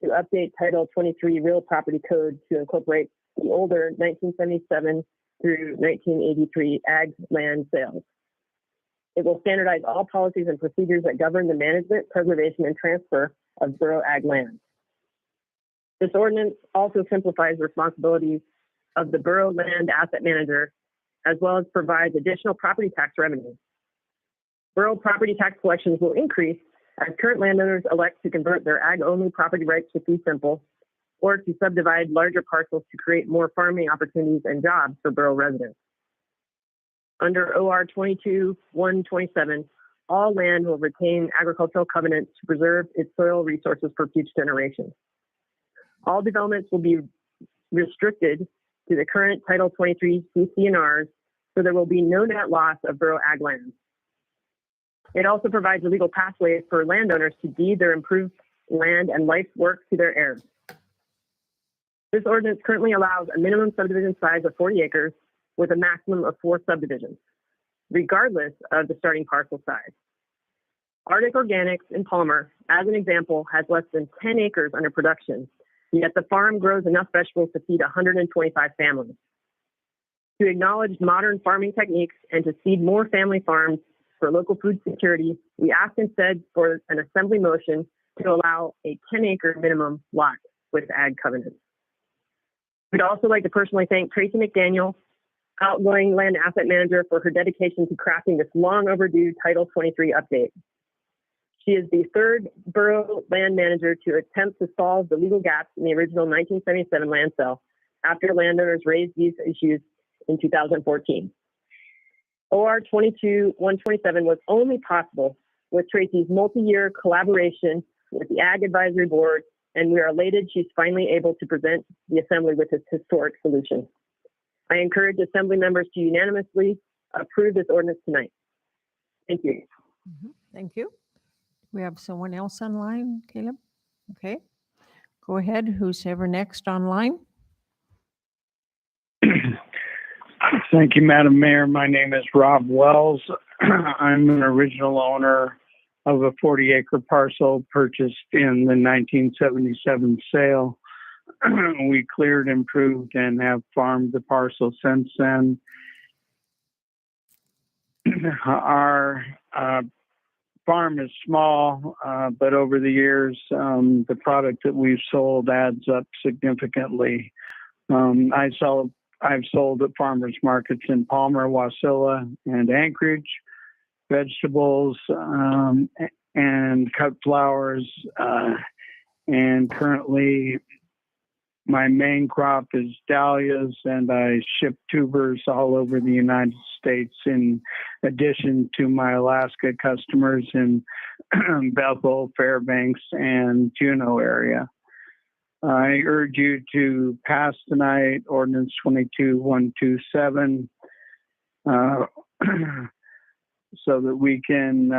to update Title 23 Real Property Code to incorporate the older 1977 through 1983 ag land sales. It will standardize all policies and procedures that govern the management, preservation, and transfer of borough ag land. This ordinance also simplifies responsibilities of the borough land asset manager, as well as provides additional property tax revenue. Borough property tax collections will increase as current landowners elect to convert their ag-only property rights to fee simple, or to subdivide larger parcels to create more farming opportunities and jobs for borough residents. Under OR 22-127, all land will retain agricultural covenants to preserve its soil resources for future generations. All developments will be restricted to the current Title 23 CC&Rs, so there will be no net loss of borough ag lands. It also provides a legal pathway for landowners to deed their improved land and life work to their heirs. This ordinance currently allows a minimum subdivision size of 40 acres with a maximum of 4 subdivisions, regardless of the starting parcel size. Arctic Organics in Palmer, as an example, has less than 10 acres under production, yet the farm grows enough vegetables to feed 125 families. To acknowledge modern farming techniques and to seed more family farms for local food security, we ask instead for an assembly motion to allow a 10-acre minimum lot with ag covenants. We'd also like to personally thank Tracy McDaniel, outgoing land asset manager, for her dedication to crafting this long overdue Title 23 update. She is the third borough land manager to attempt to solve the legal gaps in the original 1977 land sale after landowners raised these issues in 2014. OR 22-127 was only possible with Tracy's multi-year collaboration with the Ag Advisory Board, and we are elated she's finally able to present the Assembly with this historic solution. I encourage Assembly members to unanimously approve this ordinance tonight. Thank you. Thank you. We have someone else online, Caleb? Okay. Go ahead. Who's ever next online? Thank you, Madam Mayor. My name is Rob Wells. I'm an original owner of a 40-acre parcel purchased in the 1977 sale. We cleared, improved, and have farmed the parcel since then. Our farm is small, but over the years, the product that we've sold adds up significantly. I've sold at farmers markets in Palmer, Wasilla, and Anchorage, vegetables and cut flowers. And currently, my main crop is dahlias, and I ship tubers all over the United States in addition to my Alaska customers in Bethel, Fairbanks, and Juneau area. I urge you to pass tonight ordinance 22127 so that we can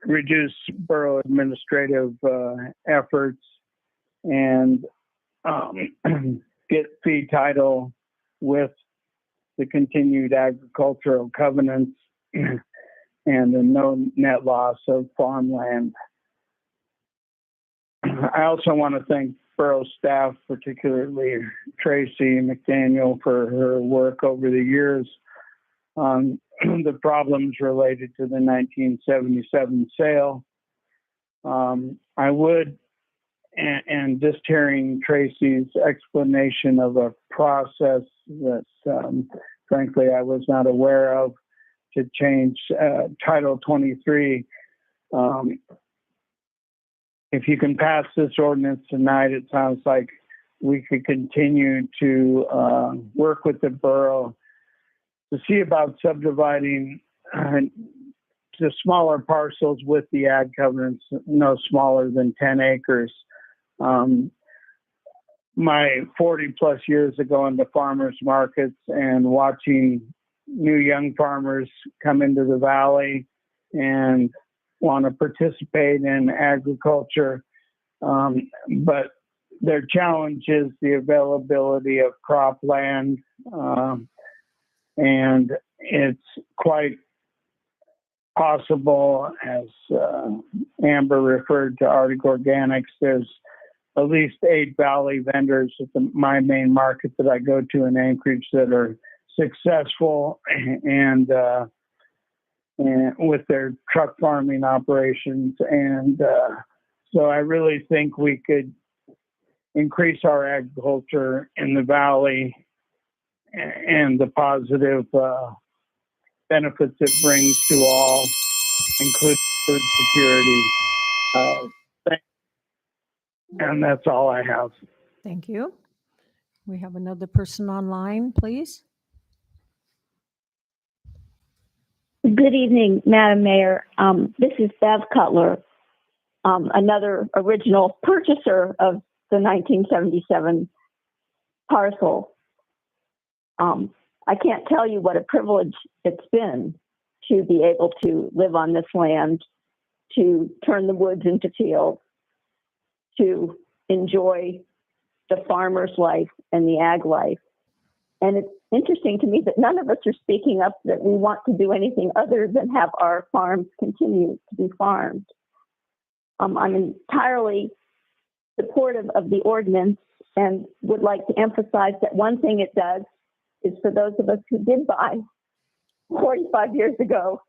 reduce borough administrative efforts and get fee title with the continued agricultural covenants and the no net loss of farmland. I also want to thank borough staff, particularly Tracy McDaniel, for her work over the years on the problems related to the 1977 sale. I would, and just hearing Tracy's explanation of a process that, frankly, I was not aware of to change Title 23. If you can pass this ordinance tonight, it sounds like we could continue to work with the borough to see about subdividing to smaller parcels with the ag covenants, no smaller than 10 acres. My 40 plus years ago into farmers markets and watching new young farmers come into the valley and want to participate in agriculture. But their challenge is the availability of cropland. And it's quite possible, as Amber referred to Arctic Organics, there's at least 8 valley vendors at my main market that I go to in Anchorage that are successful and with their truck farming operations. And so I really think we could increase our agriculture in the valley and the positive benefits it brings to all, including food security. And that's all I have. Thank you. We have another person online, please. Good evening, Madam Mayor. This is Bev Cutler, another original purchaser of the 1977 parcel. I can't tell you what a privilege it's been to be able to live on this land, to turn the woods into fields, to enjoy the farmer's life and the ag life. And it's interesting to me that none of us are speaking up that we want to do anything other than have our farms continue to be farmed. I'm entirely supportive of the ordinance and would like to emphasize that one thing it does is for those of us who did buy 45 years ago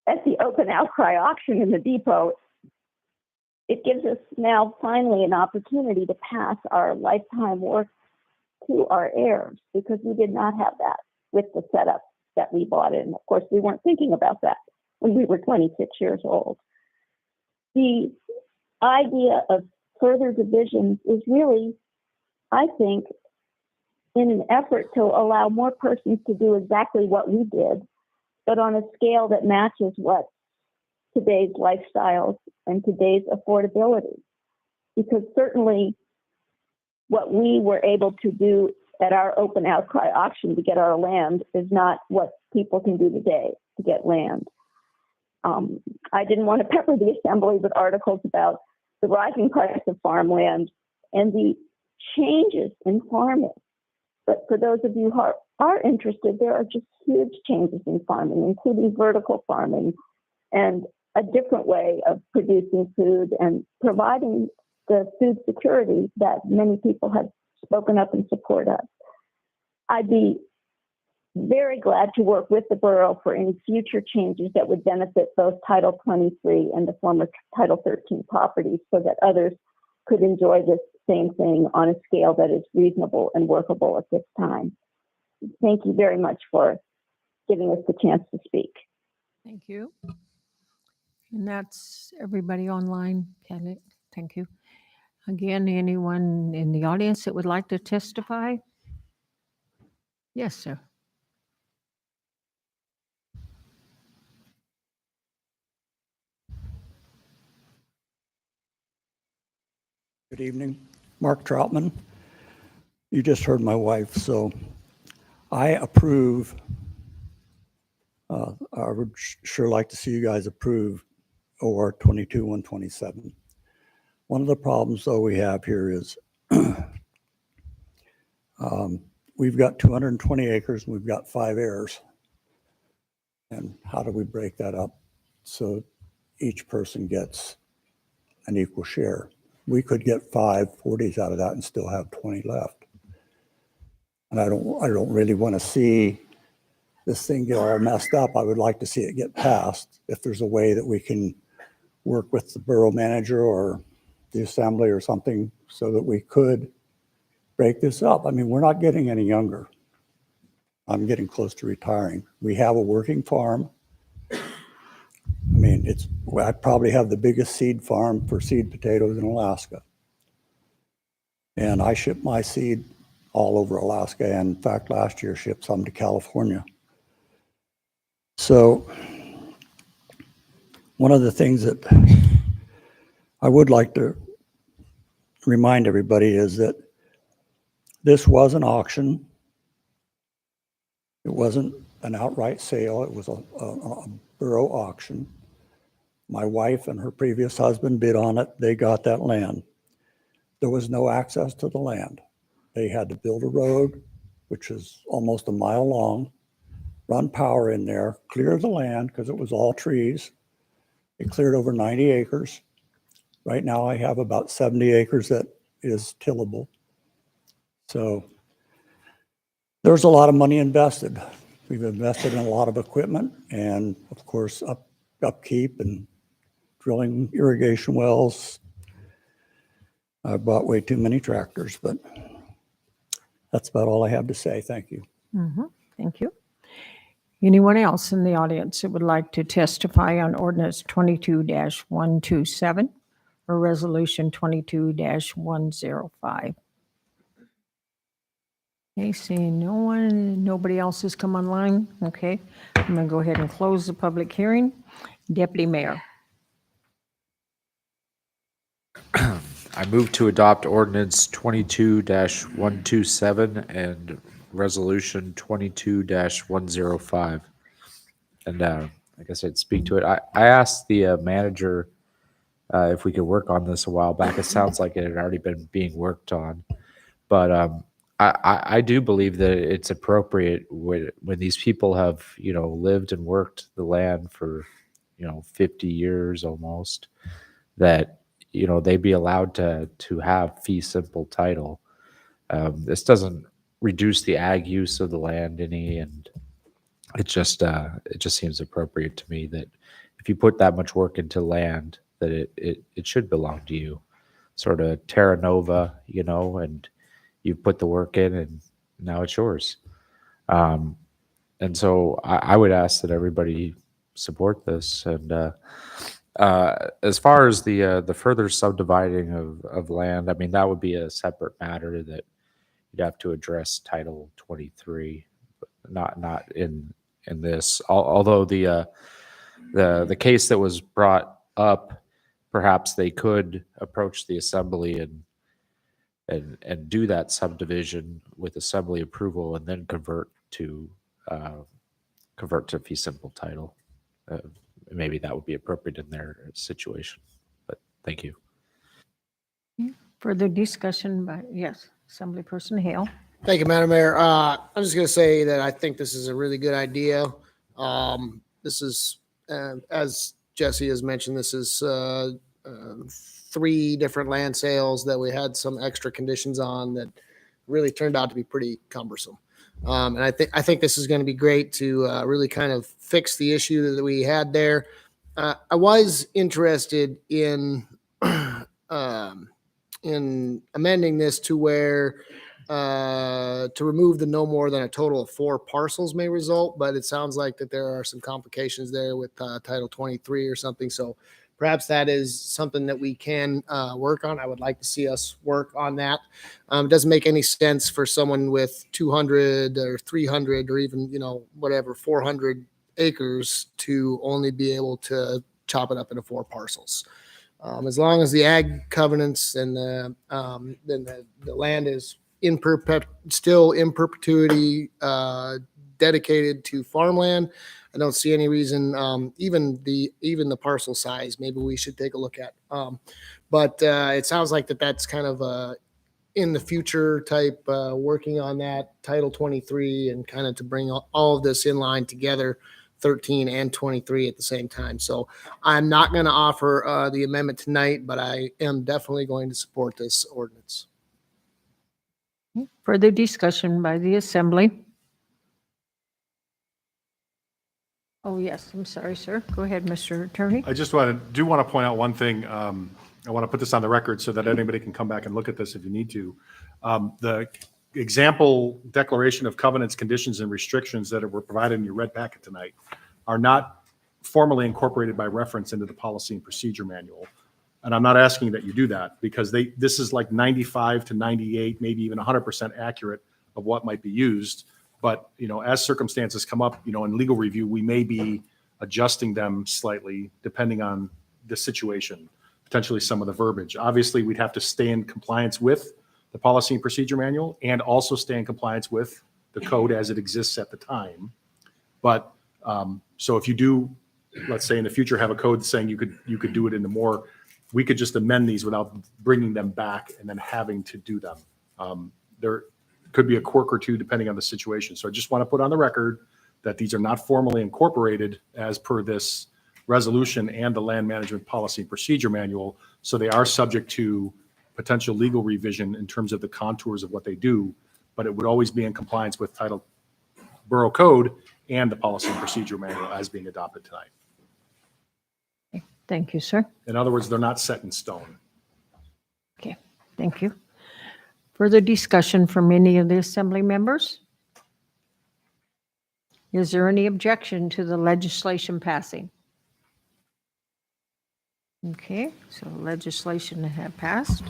at the open outcry auction in the depot, it gives us now finally an opportunity to pass our lifetime work to our heirs, because we did not have that with the setup that we bought in. Of course, we weren't thinking about that when we were 26 years old. The idea of further divisions is really, I think, in an effort to allow more persons to do exactly what we did, but on a scale that matches what today's lifestyles and today's affordability. Because certainly what we were able to do at our open outcry auction to get our land is not what people can do today to get land. I didn't want to pepper the assembly with articles about the rising price of farmland and the changes in farming. But for those of you who are interested, there are just huge changes in farming, including vertical farming. And a different way of producing food and providing the food security that many people have spoken up in support of. I'd be very glad to work with the borough for any future changes that would benefit both Title 23 and the former Title 13 properties so that others could enjoy this same thing on a scale that is reasonable and workable at this time. Thank you very much for giving us the chance to speak. Thank you. And that's everybody online, Kelly. Thank you. Again, anyone in the audience that would like to testify? Yes, sir. Good evening. Mark Troutman. You just heard my wife, so I approve. I would sure like to see you guys approve OR 22-127. One of the problems, though, we have here is we've got 220 acres and we've got 5 heirs. And how do we break that up so each person gets an equal share? We could get 5 40s out of that and still have 20 left. And I don't really want to see this thing get all messed up. I would like to see it get passed. If there's a way that we can work with the borough manager or the assembly or something so that we could break this up. I mean, we're not getting any younger. I'm getting close to retiring. We have a working farm. I mean, I probably have the biggest seed farm for seed potatoes in Alaska. And I ship my seed all over Alaska. And in fact, last year shipped some to California. So one of the things that I would like to remind everybody is that this was an auction. It wasn't an outright sale. It was a borough auction. My wife and her previous husband bid on it. They got that land. There was no access to the land. They had to build a road, which is almost a mile long, run power in there, clear the land because it was all trees. It cleared over 90 acres. Right now I have about 70 acres that is tillable. So there's a lot of money invested. We've invested in a lot of equipment and of course upkeep and drilling irrigation wells. I bought way too many tractors, but that's about all I have to say. Thank you. Thank you. Anyone else in the audience that would like to testify on ordinance 22-127 or resolution 22-105? Okay, seeing no one, nobody else has come online. Okay, I'm going to go ahead and close the public hearing. Deputy Mayor. I move to adopt ordinance 22-127 and resolution 22-105. And I guess I'd speak to it. I asked the manager if we could work on this a while back. It sounds like it had already been being worked on. But I do believe that it's appropriate when these people have, lived and worked the land for, 50 years almost, that they be allowed to have fee simple title. This doesn't reduce the ag use of the land any, and it just seems appropriate to me that if you put that much work into land, that it should belong to you, sort of terra nova, and you've put the work in, and now it's yours. And so I would ask that everybody support this. And as far as the further subdividing of land, I mean, that would be a separate matter that you'd have to address Title 23, but not in this. Although the case that was brought up, perhaps they could approach the assembly and do that subdivision with assembly approval, and then convert to fee simple title. Maybe that would be appropriate in their situation. But thank you. Further discussion by, yes, Assemblyperson Hale. Thank you, Madam Mayor. I'm just going to say that I think this is a really good idea. This is, as Jesse has mentioned, this is 3 different land sales that we had some extra conditions on that really turned out to be pretty cumbersome. And I think this is going to be great to really kind of fix the issue that we had there. I was interested in amending this to where to remove the no more than a total of 4 parcels may result, but it sounds like that there are some complications there with Title 23 or something. So perhaps that is something that we can work on. I would like to see us work on that. It doesn't make any sense for someone with 200 or 300 or even, whatever, 400 acres to only be able to chop it up into 4 parcels. As long as the ag covenants and then the land is still in perpetuity dedicated to farmland, I don't see any reason, even the parcel size, maybe we should take a look at. But it sounds like that's kind of in the future type, working on that Title 23 and kind of to bring all of this in line together, 13 and 23 at the same time. So I'm not going to offer the amendment tonight, but I am definitely going to support this ordinance. Further discussion by the Assembly? Oh, yes, I'm sorry, sir. Go ahead, Mr. Attorney. I just want to point out one thing. I want to put this on the record so that anybody can come back and look at this if you need to. The example declaration of covenants, conditions, and restrictions that were provided in your red packet tonight are not formally incorporated by reference into the policy and procedure manual. And I'm not asking that you do that because this is like 95 to 98, maybe even 100% accurate of what might be used. But, as circumstances come up, in legal review, we may be adjusting them slightly depending on the situation, potentially some of the verbiage. Obviously, we'd have to stay in compliance with the policy and procedure manual and also stay in compliance with the code as it exists at the time. But so if you do, let's say in the future, have a code saying you could do it into more, we could just amend these without bringing them back and then having to do them. There could be a quirk or two depending on the situation. So I just want to put on the record that these are not formally incorporated as per this resolution and the land management policy and procedure manual. So they are subject to potential legal revision in terms of the contours of what they do, but it would always be in compliance with Title Borough Code and the policy and procedure manual as being adopted tonight. Thank you, sir. In other words, they're not set in stone. Okay, thank you. Further discussion from any of the Assembly members? Is there any objection to the legislation passing? Okay, so legislation have passed.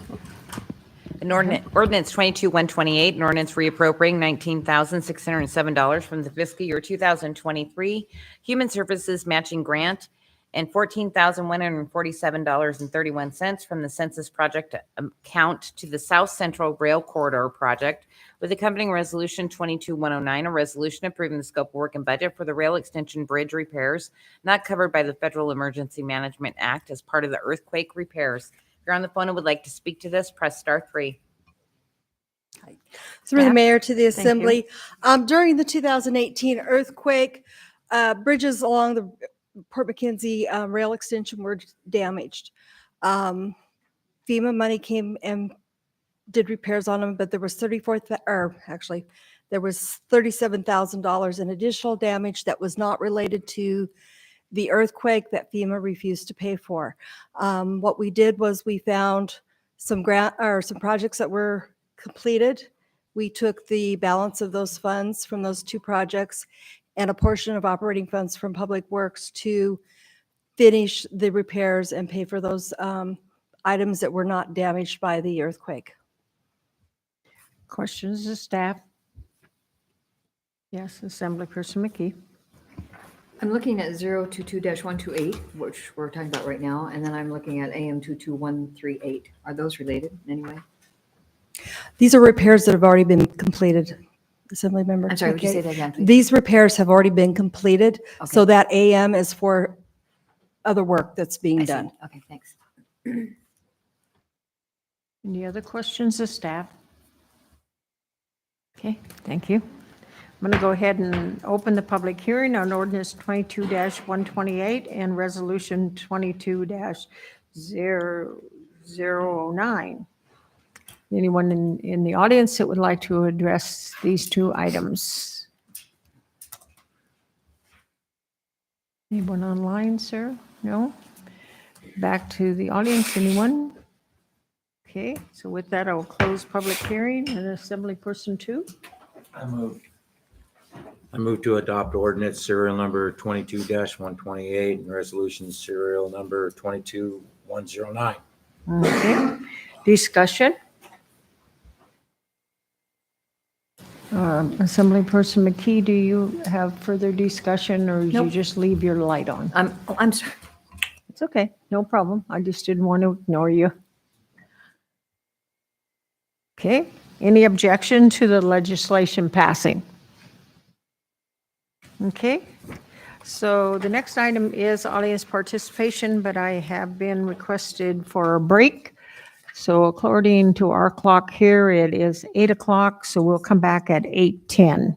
An ordinance 22-128, an ordinance reappropriating $19,607 from the fiscal year 2023 Human Services Matching Grant and $14,147.31 from the Census Project account to the South Central Rail Corridor Project with accompanying Resolution 22-109, a resolution approving the scope of work and budget for the rail extension bridge repairs not covered by the Federal Emergency Management Act as part of the earthquake repairs. If you're on the phone and would like to speak to this, press *3. Through the mayor to the Thank you. Assembly. During the 2018 earthquake, bridges along the Port McKenzie rail extension were damaged. FEMA money came and did repairs on them, but there was $37,000 in additional damage that was not related to the earthquake that FEMA refused to pay for. What we did was we found some projects that were completed. We took the balance of those funds from those 2 projects and a portion of operating funds from Public Works to finish the repairs and pay for those items that were not damaged by the earthquake. Questions of staff? Yes, Assemblyperson McKee. I'm looking at 022-128, which we're talking about right now, and then I'm looking at AM 22138. Are those related in any way? These are repairs that have already been completed, Assembly Member. I'm sorry, would you say that again, please? These repairs have already been completed, so that AM is for other work that's being done. Okay, thanks. Any other questions of staff? Okay, thank you. I'm going to go ahead and open the public hearing on ordinance 22-128 and resolution 22-0009. Anyone in the audience that would like to address these two items? Anyone online, sir? No? Back to the audience, anyone? Okay, so with that, I will close public hearing and Assembly Person 2. I move to adopt ordinance serial number 22-128 and resolution serial number 22-109. Okay, discussion? Assemblyperson McKee, do you have further discussion or did you Nope. just leave your light on? I'm sorry. It's okay, no problem. I just didn't want to ignore you. Okay, any objection to the legislation passing? Okay, so the next item is audience participation, but I have been requested for a break. So according to our clock here, it is 8 o'clock, so we'll come back at 8:10.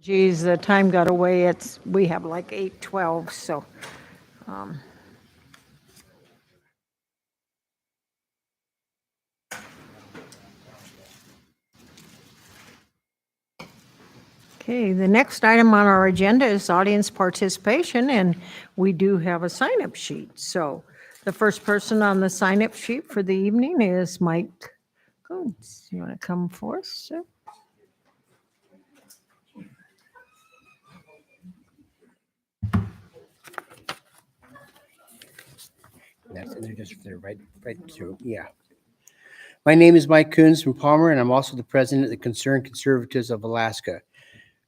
Geez, the time got away. We have like 8:12, so. Okay, the next item on our agenda is audience participation, and we do have a sign-up sheet. So the first person on the sign-up sheet for the evening is Mike Coons. You want to come forth, sir? That's they're just they're right through. Yeah. My name is Mike Coons from Palmer, and I'm also the president of the Concerned Conservatives of Alaska.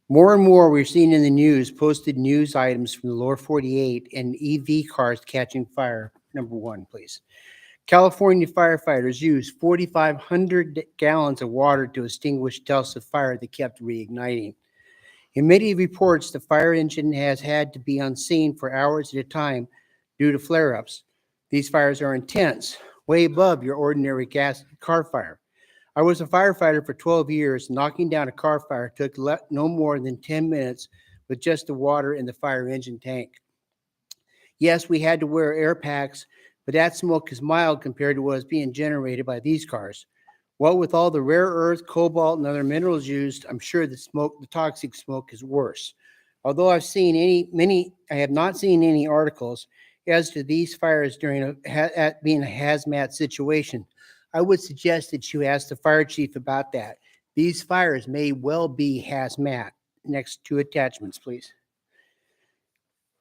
More and more, we're seeing in the news posted news items from the lower 48 and EV cars catching fire. Number one, please. California firefighters used 4,500 gallons of water to extinguish Tulsa fire that kept reigniting. In many reports, the fire engine has had to be on scene for hours at a time due to flare-ups. These fires are intense, way above your ordinary car fire. I was a firefighter for 12 years. Knocking down a car fire took no more than 10 minutes with just the water in the fire engine tank. Yes, we had to wear air packs, but that smoke is mild compared to what is being generated by these cars. Well, with all the rare earth, cobalt, and other minerals used, I'm sure the toxic smoke is worse. Although I have not seen any articles as to these fires during being a hazmat situation. I would suggest that you ask the fire chief about that. These fires may well be hazmat. Next two attachments, please.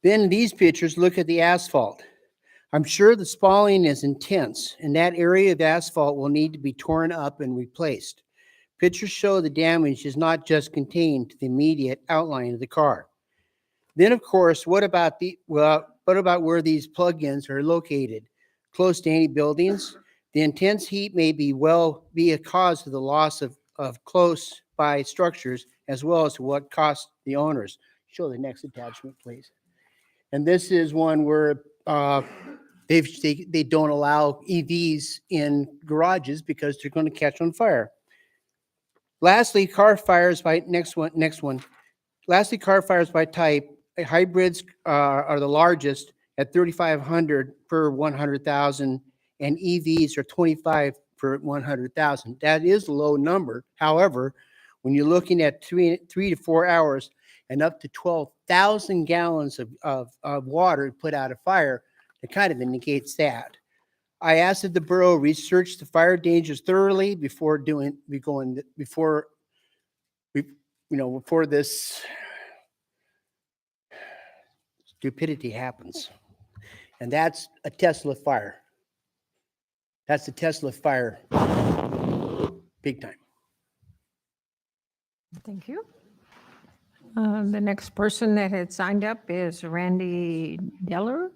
Then in these pictures, look at the asphalt. I'm sure the spalling is intense, and that area of asphalt will need to be torn up and replaced. Pictures show the damage is not just contained to the immediate outline of the car. Then, of course, what about where these plug-ins are located? Close to any buildings? The intense heat may be a cause of the loss of close by structures, as well as what cost the owners. Show the next attachment, please. And this is one where they don't allow EVs in garages because they're going to catch on fire. Lastly, car fires by next one. Lastly, car fires by type. Hybrids are the largest at 3,500 per 100,000, and EVs are 25 per 100,000. That is a low number. However, when you're looking at 3 to 4 hours and up to 12,000 gallons of water put out a fire, it kind of indicates that. I asked that the borough research the fire dangers thoroughly before this stupidity happens. And that's a Tesla fire. That's a Tesla fire. Big time. Thank you. The next person that had signed up is Randy Deller.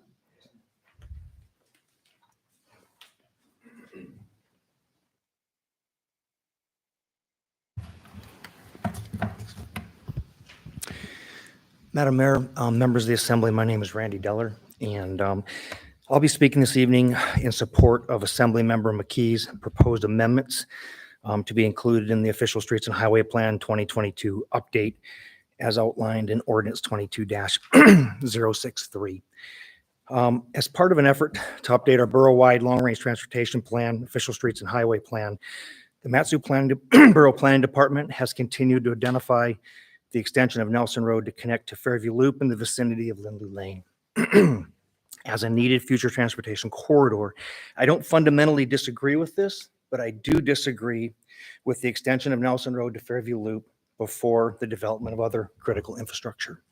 Madam Mayor, members of the Assembly, my name is Randy Deller, and I'll be speaking this evening in support of Assembly Member McKee's proposed amendments to be included in the Official Streets and Highway Plan 2022 update as outlined in Ordinance 22-063. As part of an effort to update our borough-wide long-range transportation plan, Official Streets and Highway Plan, the Mat-Su Borough Planning Department has continued to identify the extension of Nelson Road to connect to Fairview Loop in the vicinity of Lindley Lane as a needed future transportation corridor. I don't fundamentally disagree with this, but I do disagree with the extension of Nelson Road to Fairview Loop before the development of other critical infrastructure.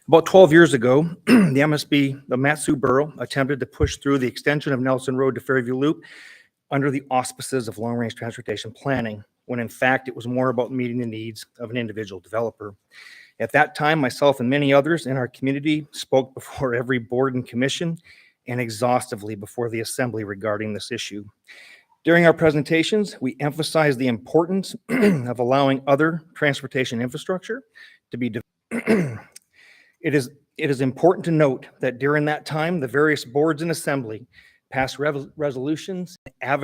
About 12 years ago, the Mat-Su Borough attempted to push through the extension of Nelson Road to Fairview Loop under the auspices of long-range transportation planning, when in fact it was more about meeting the needs of an individual developer. At that time, myself and many others in our community spoke before every board and commission and exhaustively before the Assembly regarding this issue. During our presentations, we emphasized the importance of allowing other transportation infrastructure to be developed. It is important to note that during that time, the various boards and Assembly passed resolutions